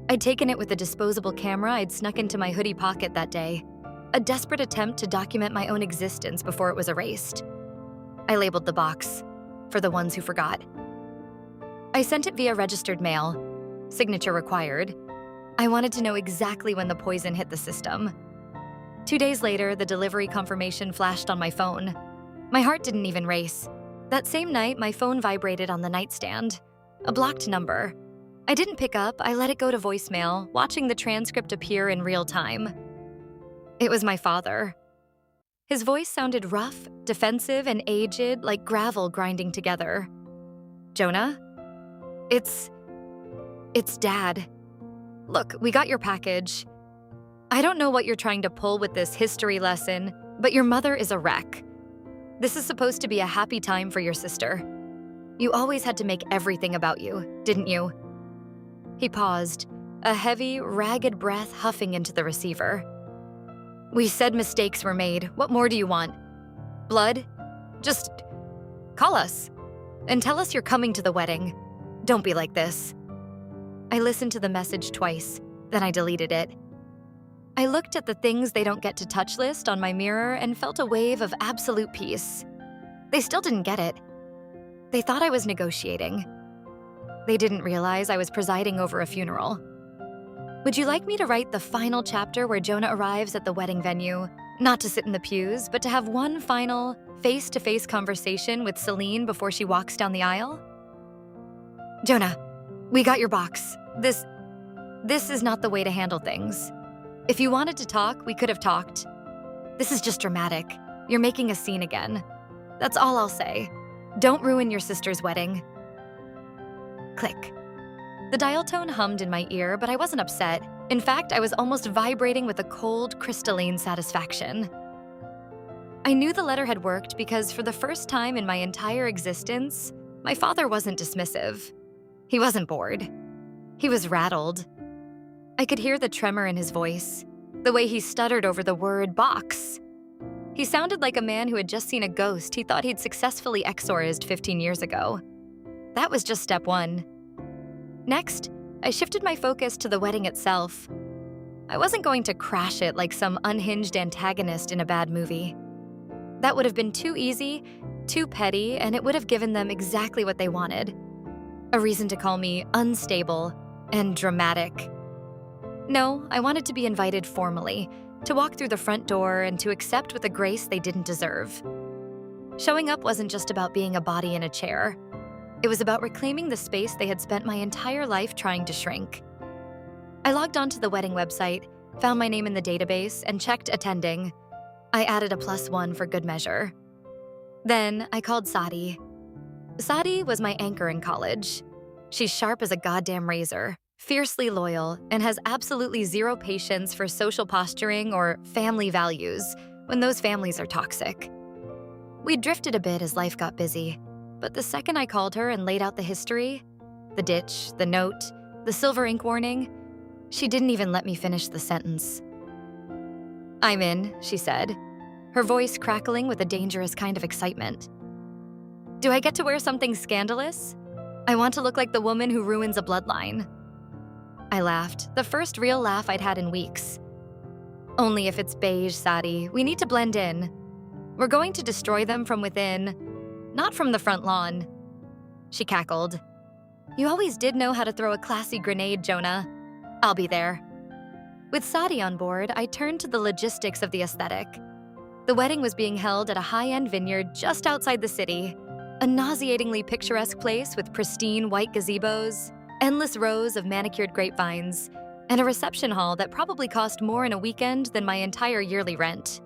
I'd taken it with a disposable camera I'd snuck into my hoodie pocket that day, a desperate attempt to document my own existence before it was erased. I labeled the box, for the ones who forgot. I sent it via registered mail. Signature required. I wanted to know exactly when the poison hit the system. 2 days later, the delivery confirmation flashed on my phone. My heart didn't even race. That same night, my phone vibrated on the nightstand. A blocked number. I didn't pick up, I let it go to voicemail, watching the transcript appear in real time. It was my father. His voice sounded rough, defensive, and aged, like gravel grinding together. Jonah? It's Dad. Look, we got your package. I don't know what you're trying to pull with this history lesson, but your mother is a wreck. This is supposed to be a happy time for your sister. You always had to make everything about you, didn't you? He paused, a heavy, ragged breath huffing into the receiver. We said mistakes were made. What more do you want? Blood? Just call us and tell us you're coming to the wedding. Don't be like this. I listened to the message twice, then I deleted it. I looked at the things they don't get to touch list on my mirror and felt a wave of absolute peace. They still didn't get it. They thought I was negotiating. They didn't realize I was presiding over a funeral. Would you like me to write the final chapter where Jonah arrives at the wedding venue, not to sit in the pews, but to have one final, face-to-face conversation with Celine before she walks down the aisle? Jonah, we got your box. This is not the way to handle things. If you wanted to talk, we could have talked. This is just dramatic. You're making a scene again. That's all I'll say. Don't ruin your sister's wedding. Click. The dial tone hummed in my ear, but I wasn't upset. In fact, I was almost vibrating with a cold, crystalline satisfaction. I knew the letter had worked because for the first time in my entire existence, my father wasn't dismissive. He wasn't bored. He was rattled. I could hear the tremor in his voice, the way he stuttered over the word box. He sounded like a man who had just seen a ghost he thought he'd successfully exorcised 15 years ago. That was just step one. Next, I shifted my focus to the wedding itself. I wasn't going to crash it like some unhinged antagonist in a bad movie. That would have been too easy, too petty, and it would have given them exactly what they wanted. A reason to call me unstable and dramatic. No, I wanted to be invited formally, to walk through the front door and to accept with a grace they didn't deserve. Showing up wasn't just about being a body in a chair. It was about reclaiming the space they had spent my entire life trying to shrink. I logged onto the wedding website, found my name in the database, and checked attending. I added a +1 for good measure. Then I called Sadi. Sadi was my anchor in college. She's sharp as a goddamn razor, fiercely loyal, and has absolutely zero patience for social posturing or family values when those families are toxic. We drifted a bit as life got busy, but the second I called her and laid out the history, the ditch, the note, the silver ink warning, she didn't even let me finish the sentence. I'm in, she said, her voice crackling with a dangerous kind of excitement. Do I get to wear something scandalous? I want to look like the woman who ruins a bloodline. I laughed, the first real laugh I'd had in weeks. Only if it's beige, Sadi. We need to blend in. We're going to destroy them from within, not from the front lawn. She cackled. You always did know how to throw a classy grenade, Jonah. I'll be there. With Sadi on board, I turned to the logistics of the aesthetic. The wedding was being held at a high-end vineyard just outside the city, a nauseatingly picturesque place with pristine white gazebos, endless rows of manicured grapevines, and a reception hall that probably cost more in a weekend than my entire yearly rent.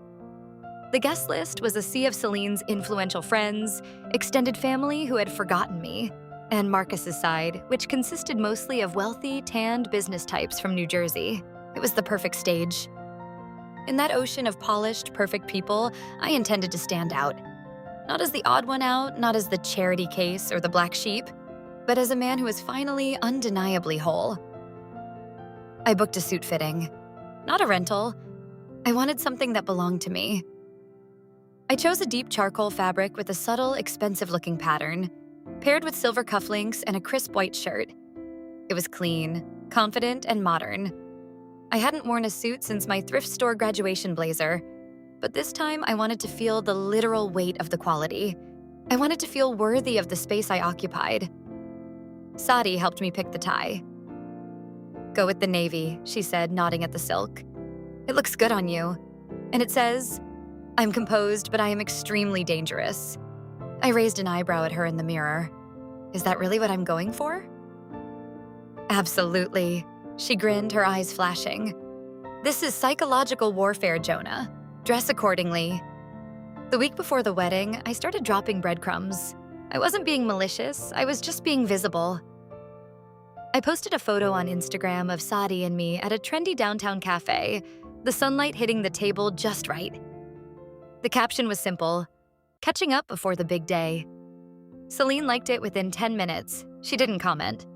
The guest list was a sea of Celine's influential friends, extended family who had forgotten me, and Marcus's side, which consisted mostly of wealthy, tanned business types from New Jersey. It was the perfect stage. In that ocean of polished, perfect people, I intended to stand out. Not as the odd one out, not as the charity case or the black sheep, but as a man who was finally undeniably whole. I booked a suit fitting. Not a rental. I wanted something that belonged to me. I chose a deep charcoal fabric with a subtle, expensive-looking pattern, paired with silver cufflinks and a crisp white shirt. It was clean, confident, and modern. I hadn't worn a suit since my thrift store graduation blazer, but this time I wanted to feel the literal weight of the quality. I wanted to feel worthy of the space I occupied. Sadi helped me pick the tie. "Go with the navy," she said, nodding at the silk. "It looks good on you." And it says, "I'm composed, but I am extremely dangerous." I raised an eyebrow at her in the mirror. Is that really what I'm going for? Absolutely. She grinned, her eyes flashing. This is psychological warfare, Jonah. Dress accordingly. The week before the wedding, I started dropping breadcrumbs. I wasn't being malicious, I was just being visible. I posted a photo on Instagram of Sadi and me at a trendy downtown cafe, the sunlight hitting the table just right. The caption was simple, "Catching up before the big day." Celine liked it within 10 minutes. She didn't comment.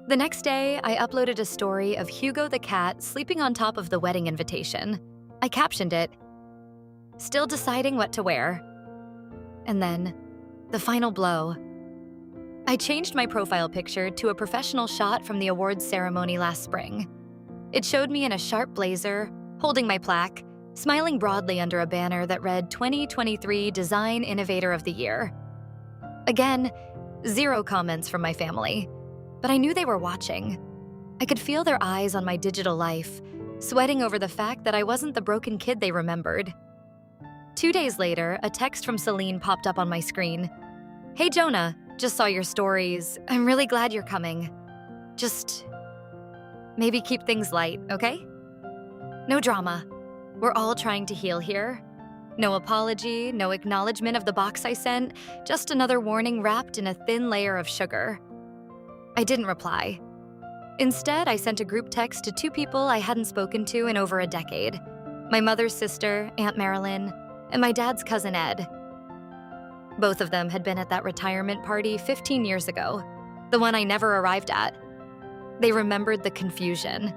The next day, I uploaded a story of Hugo the cat sleeping on top of the wedding invitation. I captioned it, "Still deciding what to wear." And then, the final blow. I changed my profile picture to a professional shot from the awards ceremony last spring. It showed me in a sharp blazer, holding my plaque, smiling broadly under a banner that read 2023 Design Innovator of the Year. Again, zero comments from my family, but I knew they were watching. I could feel their eyes on my digital life, sweating over the fact that I wasn't the broken kid they remembered. 2 days later, a text from Celine popped up on my screen. "Hey Jonah, just saw your stories. I'm really glad you're coming. Just maybe keep things light, okay? No drama. We're all trying to heal here. No apology, no acknowledgement of the box I sent, just another warning wrapped in a thin layer of sugar." I didn't reply. Instead, I sent a group text to 2 people I hadn't spoken to in over a decade. My mother's sister, Aunt Marilyn, and my dad's cousin Ed. Both of them had been at that retirement party 15 years ago, the one I never arrived at. They remembered the confusion.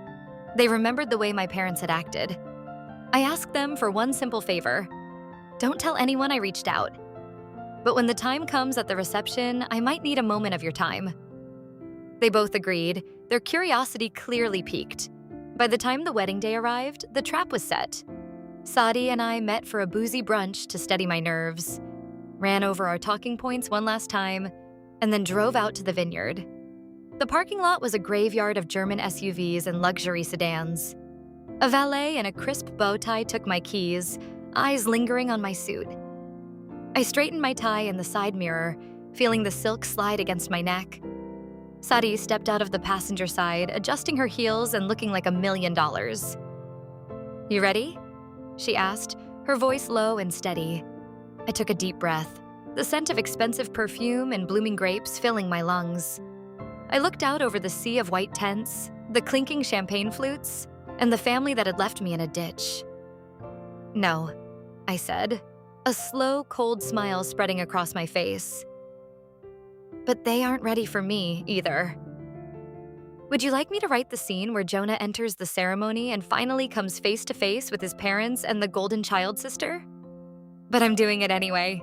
They remembered the way my parents had acted. I asked them for one simple favor. Don't tell anyone I reached out. But when the time comes at the reception, I might need a moment of your time. They both agreed, their curiosity clearly piqued. By the time the wedding day arrived, the trap was set. Sadi and I met for a boozy brunch to steady my nerves, ran over our talking points one last time, and then drove out to the vineyard. The parking lot was a graveyard of German SUVs and luxury sedans. A valet in a crisp bow tie took my keys, eyes lingering on my suit. I straightened my tie in the side mirror, feeling the silk slide against my neck. Sadi stepped out of the passenger side, adjusting her heels and looking like $1 million. "You ready?" she asked, her voice low and steady. I took a deep breath, the scent of expensive perfume and blooming grapes filling my lungs. I looked out over the sea of white tents, the clinking champagne flutes, and the family that had left me in a ditch. "No," I said, a slow, cold smile spreading across my face. "But they aren't ready for me, either." "Would you like me to write the scene where Jonah enters the ceremony and finally comes face to face with his parents and the golden child sister? But I'm doing it anyway."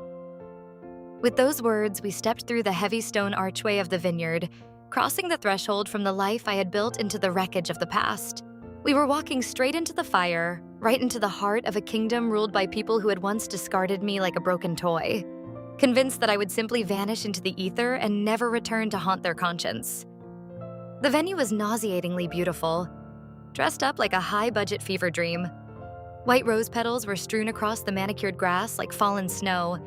With those words, we stepped through the heavy stone archway of the vineyard, crossing the threshold from the life I had built into the wreckage of the past. We were walking straight into the fire, right into the heart of a kingdom ruled by people who had once discarded me like a broken toy, convinced that I would simply vanish into the ether and never return to haunt their conscience. The venue was nauseatingly beautiful, dressed up like a high-budget fever dream. White rose petals were strewn across the manicured grass like fallen snow,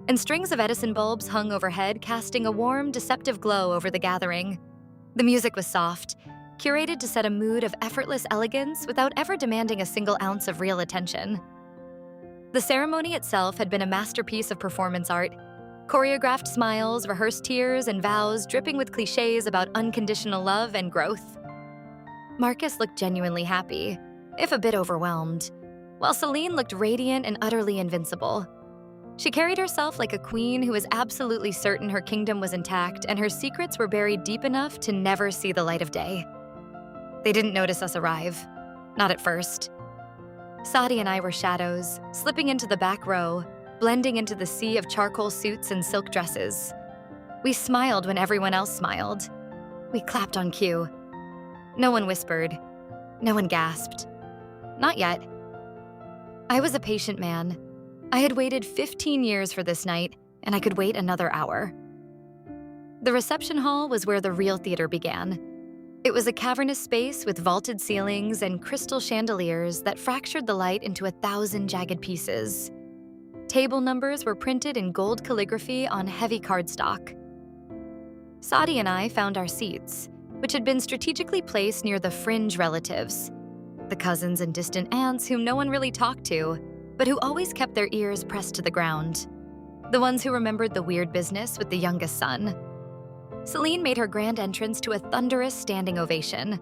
and strings of Edison bulbs hung overhead, casting a warm, deceptive glow over the gathering. The music was soft, curated to set a mood of effortless elegance without ever demanding a single ounce of real attention. The ceremony itself had been a masterpiece of performance art, choreographed smiles, rehearsed tears, and vows dripping with cliches about unconditional love and growth. Marcus looked genuinely happy, if a bit overwhelmed, while Celine looked radiant and utterly invincible. She carried herself like a queen who was absolutely certain her kingdom was intact and her secrets were buried deep enough to never see the light of day. They didn't notice us arrive. Not at first. Sadi and I were shadows, slipping into the back row, blending into the sea of charcoal suits and silk dresses. We smiled when everyone else smiled. We clapped on cue. No one whispered. No one gasped. Not yet. I was a patient man. I had waited 15 years for this night, and I could wait another hour. The reception hall was where the real theater began. It was a cavernous space with vaulted ceilings and crystal chandeliers that fractured the light into 1,000 jagged pieces. Table numbers were printed in gold calligraphy on heavy cardstock. Saudi and I found our seats, which had been strategically placed near the fringe relatives, the cousins and distant aunts whom no one really talked to, but who always kept their ears pressed to the ground. The ones who remembered the weird business with the youngest son. Celine made her grand entrance to a thunderous standing ovation.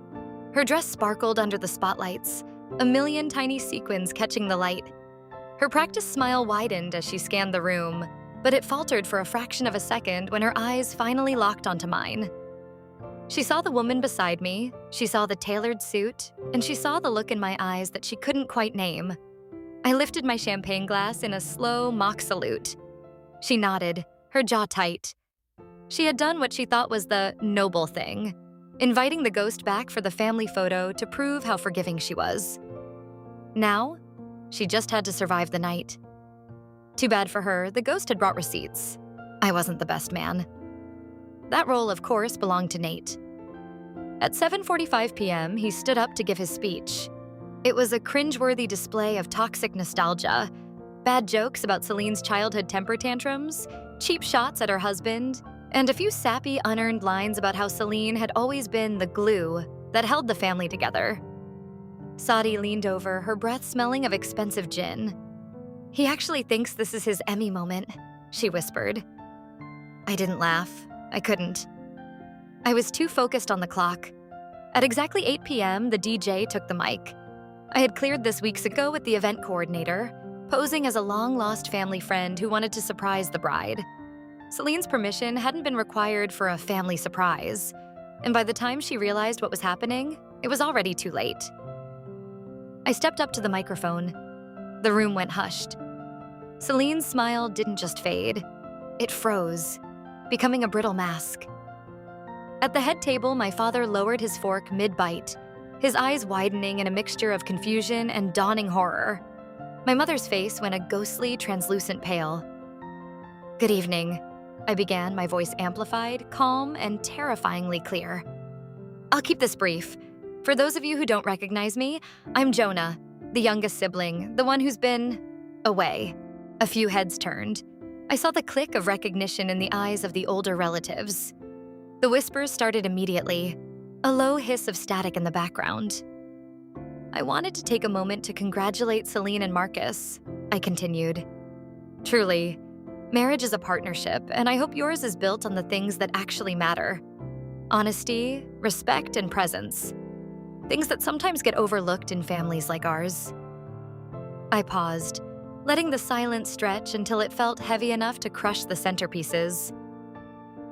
Her dress sparkled under the spotlights, a million tiny sequins catching the light. Her practiced smile widened as she scanned the room, but it faltered for a fraction of a second when her eyes finally locked onto mine. She saw the woman beside me, she saw the tailored suit, and she saw the look in my eyes that she couldn't quite name. I lifted my champagne glass in a slow mock salute. She nodded, her jaw tight. She had done what she thought was the noble thing, inviting the ghost back for the family photo to prove how forgiving she was. Now, she just had to survive the night. Too bad for her, the ghost had brought receipts. I wasn't the best man. That role, of course, belonged to Nate. At 7:45 p.m., he stood up to give his speech. It was a cringeworthy display of toxic nostalgia, bad jokes about Celine's childhood temper tantrums, cheap shots at her husband, and a few sappy, unearned lines about how Celine had always been the glue that held the family together. Saudi leaned over, her breath smelling of expensive gin. "He actually thinks this is his Emmy moment," she whispered. I didn't laugh. I couldn't. I was too focused on the clock. At exactly 8 p.m., the DJ took the mic. I had cleared this weeks ago with the event coordinator, posing as a long-lost family friend who wanted to surprise the bride. Celine's permission hadn't been required for a family surprise, and by the time she realized what was happening, it was already too late. I stepped up to the microphone. The room went hushed. Celine's smile didn't just fade. It froze, becoming a brittle mask. At the head table, my father lowered his fork mid-bite, his eyes widening in a mixture of confusion and dawning horror. My mother's face went a ghostly, translucent pale. "Good evening," I began, my voice amplified, calm, and terrifyingly clear. "I'll keep this brief. For those of you who don't recognize me, I'm Jonah, the youngest sibling, the one who's been away." A few heads turned. I saw the click of recognition in the eyes of the older relatives. The whispers started immediately, a low hiss of static in the background. "I wanted to take a moment to congratulate Celine and Marcus," I continued. "Truly, marriage is a partnership, and I hope yours is built on the things that actually matter. Honesty, respect, and presence. Things that sometimes get overlooked in families like ours." I paused, letting the silence stretch until it felt heavy enough to crush the centerpieces.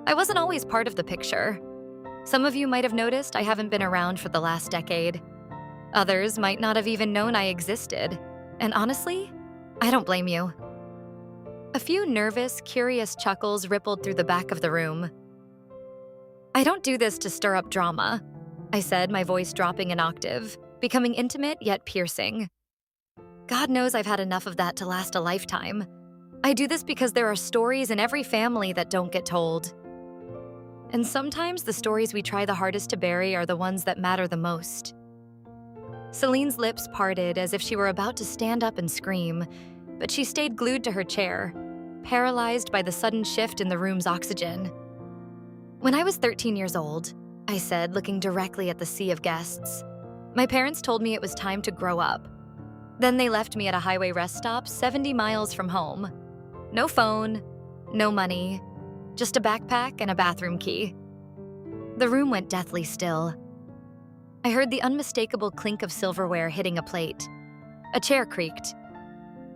I wasn't always part of the picture. Some of you might have noticed I haven't been around for the last decade. Others might not have even known I existed. And honestly, I don't blame you. A few nervous, curious chuckles rippled through the back of the room. "I don't do this to stir up drama," I said, my voice dropping an octave, becoming intimate yet piercing. "God knows I've had enough of that to last a lifetime. I do this because there are stories in every family that don't get told. And sometimes the stories we try the hardest to bury are the ones that matter the most." Celine's lips parted as if she were about to stand up and scream, but she stayed glued to her chair, paralyzed by the sudden shift in the room's oxygen. "When I was 13 years old," I said, looking directly at the sea of guests, "my parents told me it was time to grow up. Then they left me at a highway rest stop 70 miles from home. No phone, no money, just a backpack and a bathroom key." The room went deathly still. I heard the unmistakable clink of silverware hitting a plate. A chair creaked.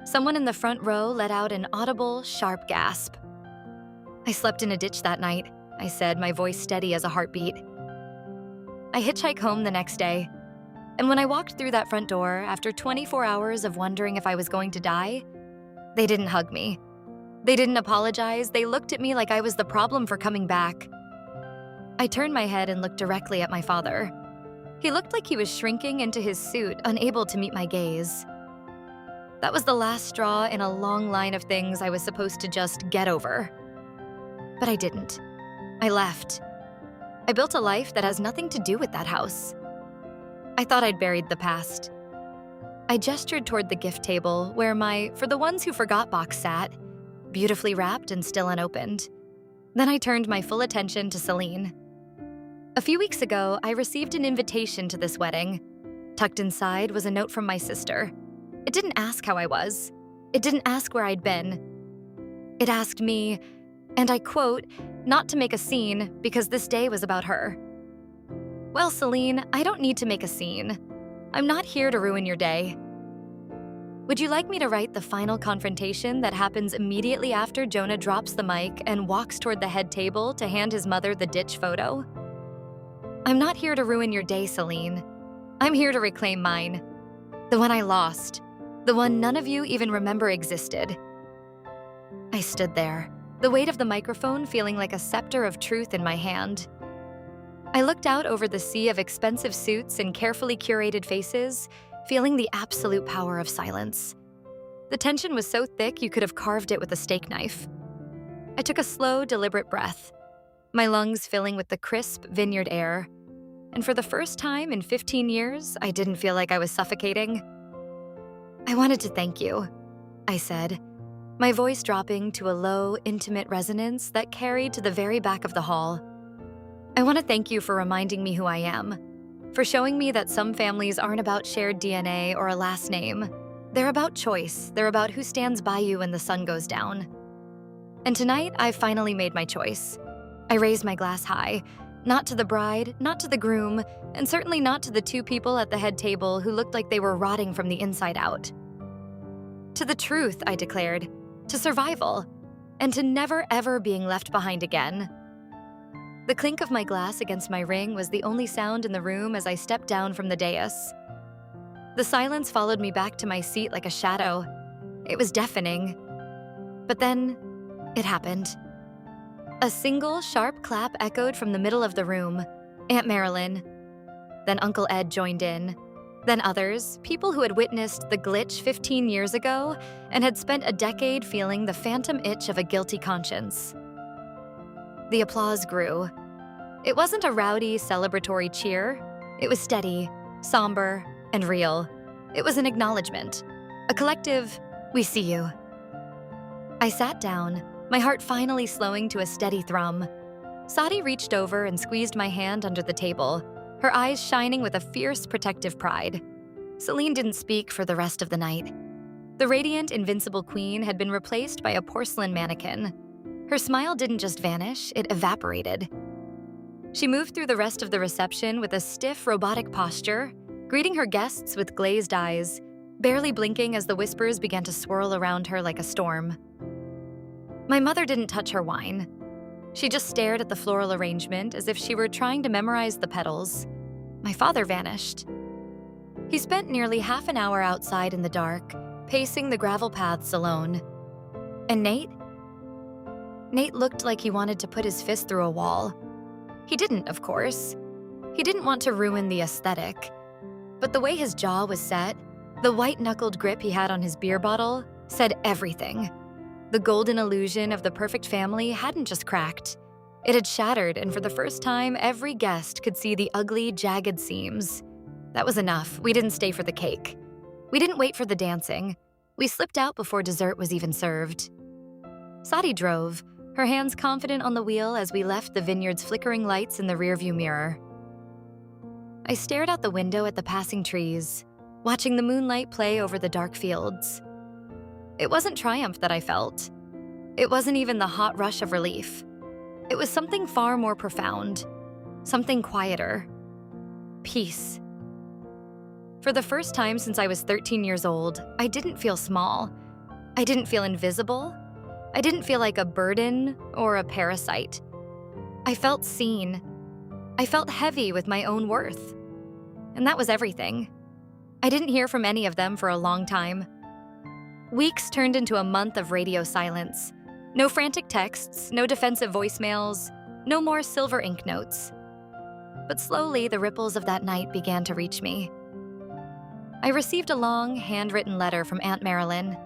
Someone in the front row let out an audible, sharp gasp. "I slept in a ditch that night," I said, my voice steady as a heartbeat. I hitchhiked home the next day, and when I walked through that front door, after 24 hours of wondering if I was going to die, they didn't hug me. They didn't apologize. They looked at me like I was the problem for coming back. I turned my head and looked directly at my father. He looked like he was shrinking into his suit, unable to meet my gaze. That was the last straw in a long line of things I was supposed to just get over. But I didn't. I left. I built a life that has nothing to do with that house. I thought I'd buried the past. I gestured toward the gift table where my For the Ones Who Forgot box sat, beautifully wrapped and still unopened. Then I turned my full attention to Celine. A few weeks ago, I received an invitation to this wedding. Tucked inside was a note from my sister. It didn't ask how I was. It didn't ask where I'd been. It asked me, and I quote, not to make a scene because this day was about her. Well, Celine, I don't need to make a scene. I'm not here to ruin your day. Would you like me to write the final confrontation that happens immediately after Jonah drops the mic and walks toward the head table to hand his mother the ditch photo? I'm not here to ruin your day, Celine. I'm here to reclaim mine. The one I lost. The one none of you even remember existed. I stood there, the weight of the microphone feeling like a scepter of truth in my hand. I looked out over the sea of expensive suits and carefully curated faces, feeling the absolute power of silence. The tension was so thick you could have carved it with a steak knife. I took a slow, deliberate breath, my lungs filling with the crisp vineyard air. And for the first time in 15 years, I didn't feel like I was suffocating. I wanted to thank you, I said, my voice dropping to a low, intimate resonance that carried to the very back of the hall. I want to thank you for reminding me who I am, for showing me that some families aren't about shared DNA or a last name. They're about choice. They're about who stands by you when the sun goes down. And tonight, I've finally made my choice. I raised my glass high, not to the bride, not to the groom, and certainly not to the two people at the head table who looked like they were rotting from the inside out. To the truth, I declared, to survival, and to never ever being left behind again. The clink of my glass against my ring was the only sound in the room as I stepped down from the dais. The silence followed me back to my seat like a shadow. It was deafening. But then, it happened. A single, sharp clap echoed from the middle of the room. Aunt Marilyn. Then Uncle Ed joined in. Then others, people who had witnessed the glitch 15 years ago and had spent a decade feeling the phantom itch of a guilty conscience. The applause grew. It wasn't a rowdy, celebratory cheer. It was steady, somber, and real. It was an acknowledgement. A collective, we see you. I sat down, my heart finally slowing to a steady thrum. Sadi reached over and squeezed my hand under the table, her eyes shining with a fierce, protective pride. Celine didn't speak for the rest of the night. The radiant, invincible queen had been replaced by a porcelain mannequin. Her smile didn't just vanish, it evaporated. She moved through the rest of the reception with a stiff, robotic posture, greeting her guests with glazed eyes, barely blinking as the whispers began to swirl around her like a storm. My mother didn't touch her wine. She just stared at the floral arrangement as if she were trying to memorize the petals. My father vanished. He spent nearly half an hour outside in the dark, pacing the gravel paths alone. And Nate? Nate looked like he wanted to put his fist through a wall. He didn't, of course. He didn't want to ruin the aesthetic. But the way his jaw was set, the white-knuckled grip he had on his beer bottle, said everything. The golden illusion of the perfect family hadn't just cracked. It had shattered, and for the first time, every guest could see the ugly, jagged seams. That was enough. We didn't stay for the cake. We didn't wait for the dancing. We slipped out before dessert was even served. Sadi drove, her hands confident on the wheel as we left the vineyard's flickering lights in the rearview mirror. I stared out the window at the passing trees, watching the moonlight play over the dark fields. It wasn't triumph that I felt. It wasn't even the hot rush of relief. It was something far more profound, something quieter. Peace. For the first time since I was 13 years old, I didn't feel small. I didn't feel invisible. I didn't feel like a burden or a parasite. I felt seen. I felt heavy with my own worth. And that was everything. I didn't hear from any of them for a long time. Weeks turned into a month of radio silence. No frantic texts, no defensive voicemails, no more silver ink notes. But slowly, the ripples of that night began to reach me. I received a long, handwritten letter from Aunt Marilyn.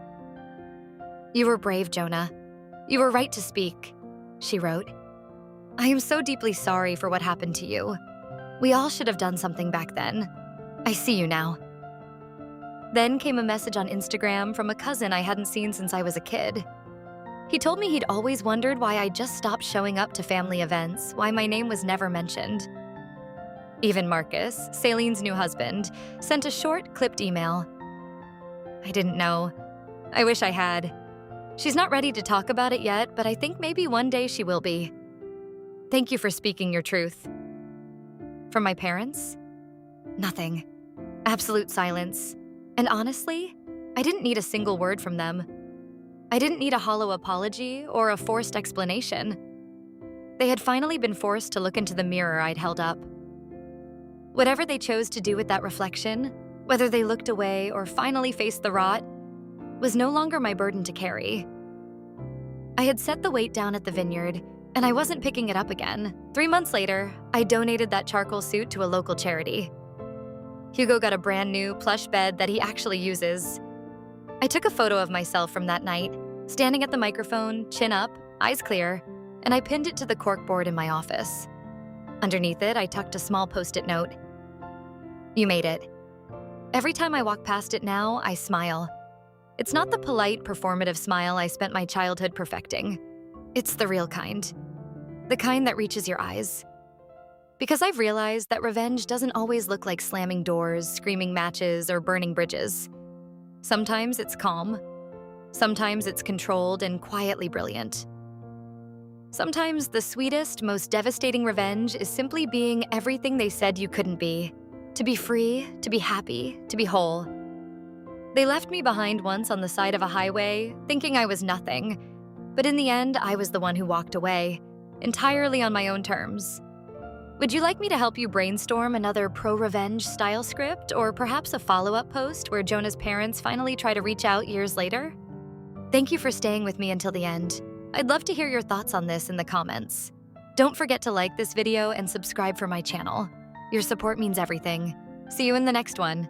"You were brave, Jonah. You were right to speak," she wrote. I am so deeply sorry for what happened to you. We all should have done something back then. I see you now." Then came a message on Instagram from a cousin I hadn't seen since I was a kid. He told me he'd always wondered why I just stopped showing up to family events, why my name was never mentioned. Even Marcus, Saileen's new husband, sent a short, clipped email. "I didn't know. I wish I had. She's not ready to talk about it yet, but I think maybe one day she will be. Thank you for speaking your truth." From my parents? Nothing. Absolute silence. And honestly, I didn't need a single word from them. I didn't need a hollow apology or a forced explanation. They had finally been forced to look into the mirror I'd held up. Whatever they chose to do with that reflection, whether they looked away or finally faced the rot, was no longer my burden to carry. I had set the weight down at the vineyard, and I wasn't picking it up again. 3 months later, I donated that charcoal suit to a local charity. Hugo got a brand new plush bed that he actually uses. I took a photo of myself from that night, standing at the microphone, chin up, eyes clear, and I pinned it to the corkboard in my office. Underneath it, I tucked a small post-it note. "You made it." Every time I walk past it now, I smile. It's not the polite, performative smile I spent my childhood perfecting. It's the real kind. The kind that reaches your eyes. Because I've realized that revenge doesn't always look like slamming doors, screaming matches, or burning bridges. Sometimes it's calm. Sometimes it's controlled and quietly brilliant. Sometimes the sweetest, most devastating revenge is simply being everything they said you couldn't be. To be free, to be happy, to be whole. They left me behind once on the side of a highway, thinking I was nothing. But in the end, I was the one who walked away, entirely on my own terms. Would you like me to help you brainstorm another pro-revenge style script, or perhaps a follow-up post where Jonah's parents finally try to reach out years later? Thank you for staying with me until the end. I'd love to hear your thoughts on this in the comments. Don't forget to like this video and subscribe for my channel. Your support means everything. See you in the next one.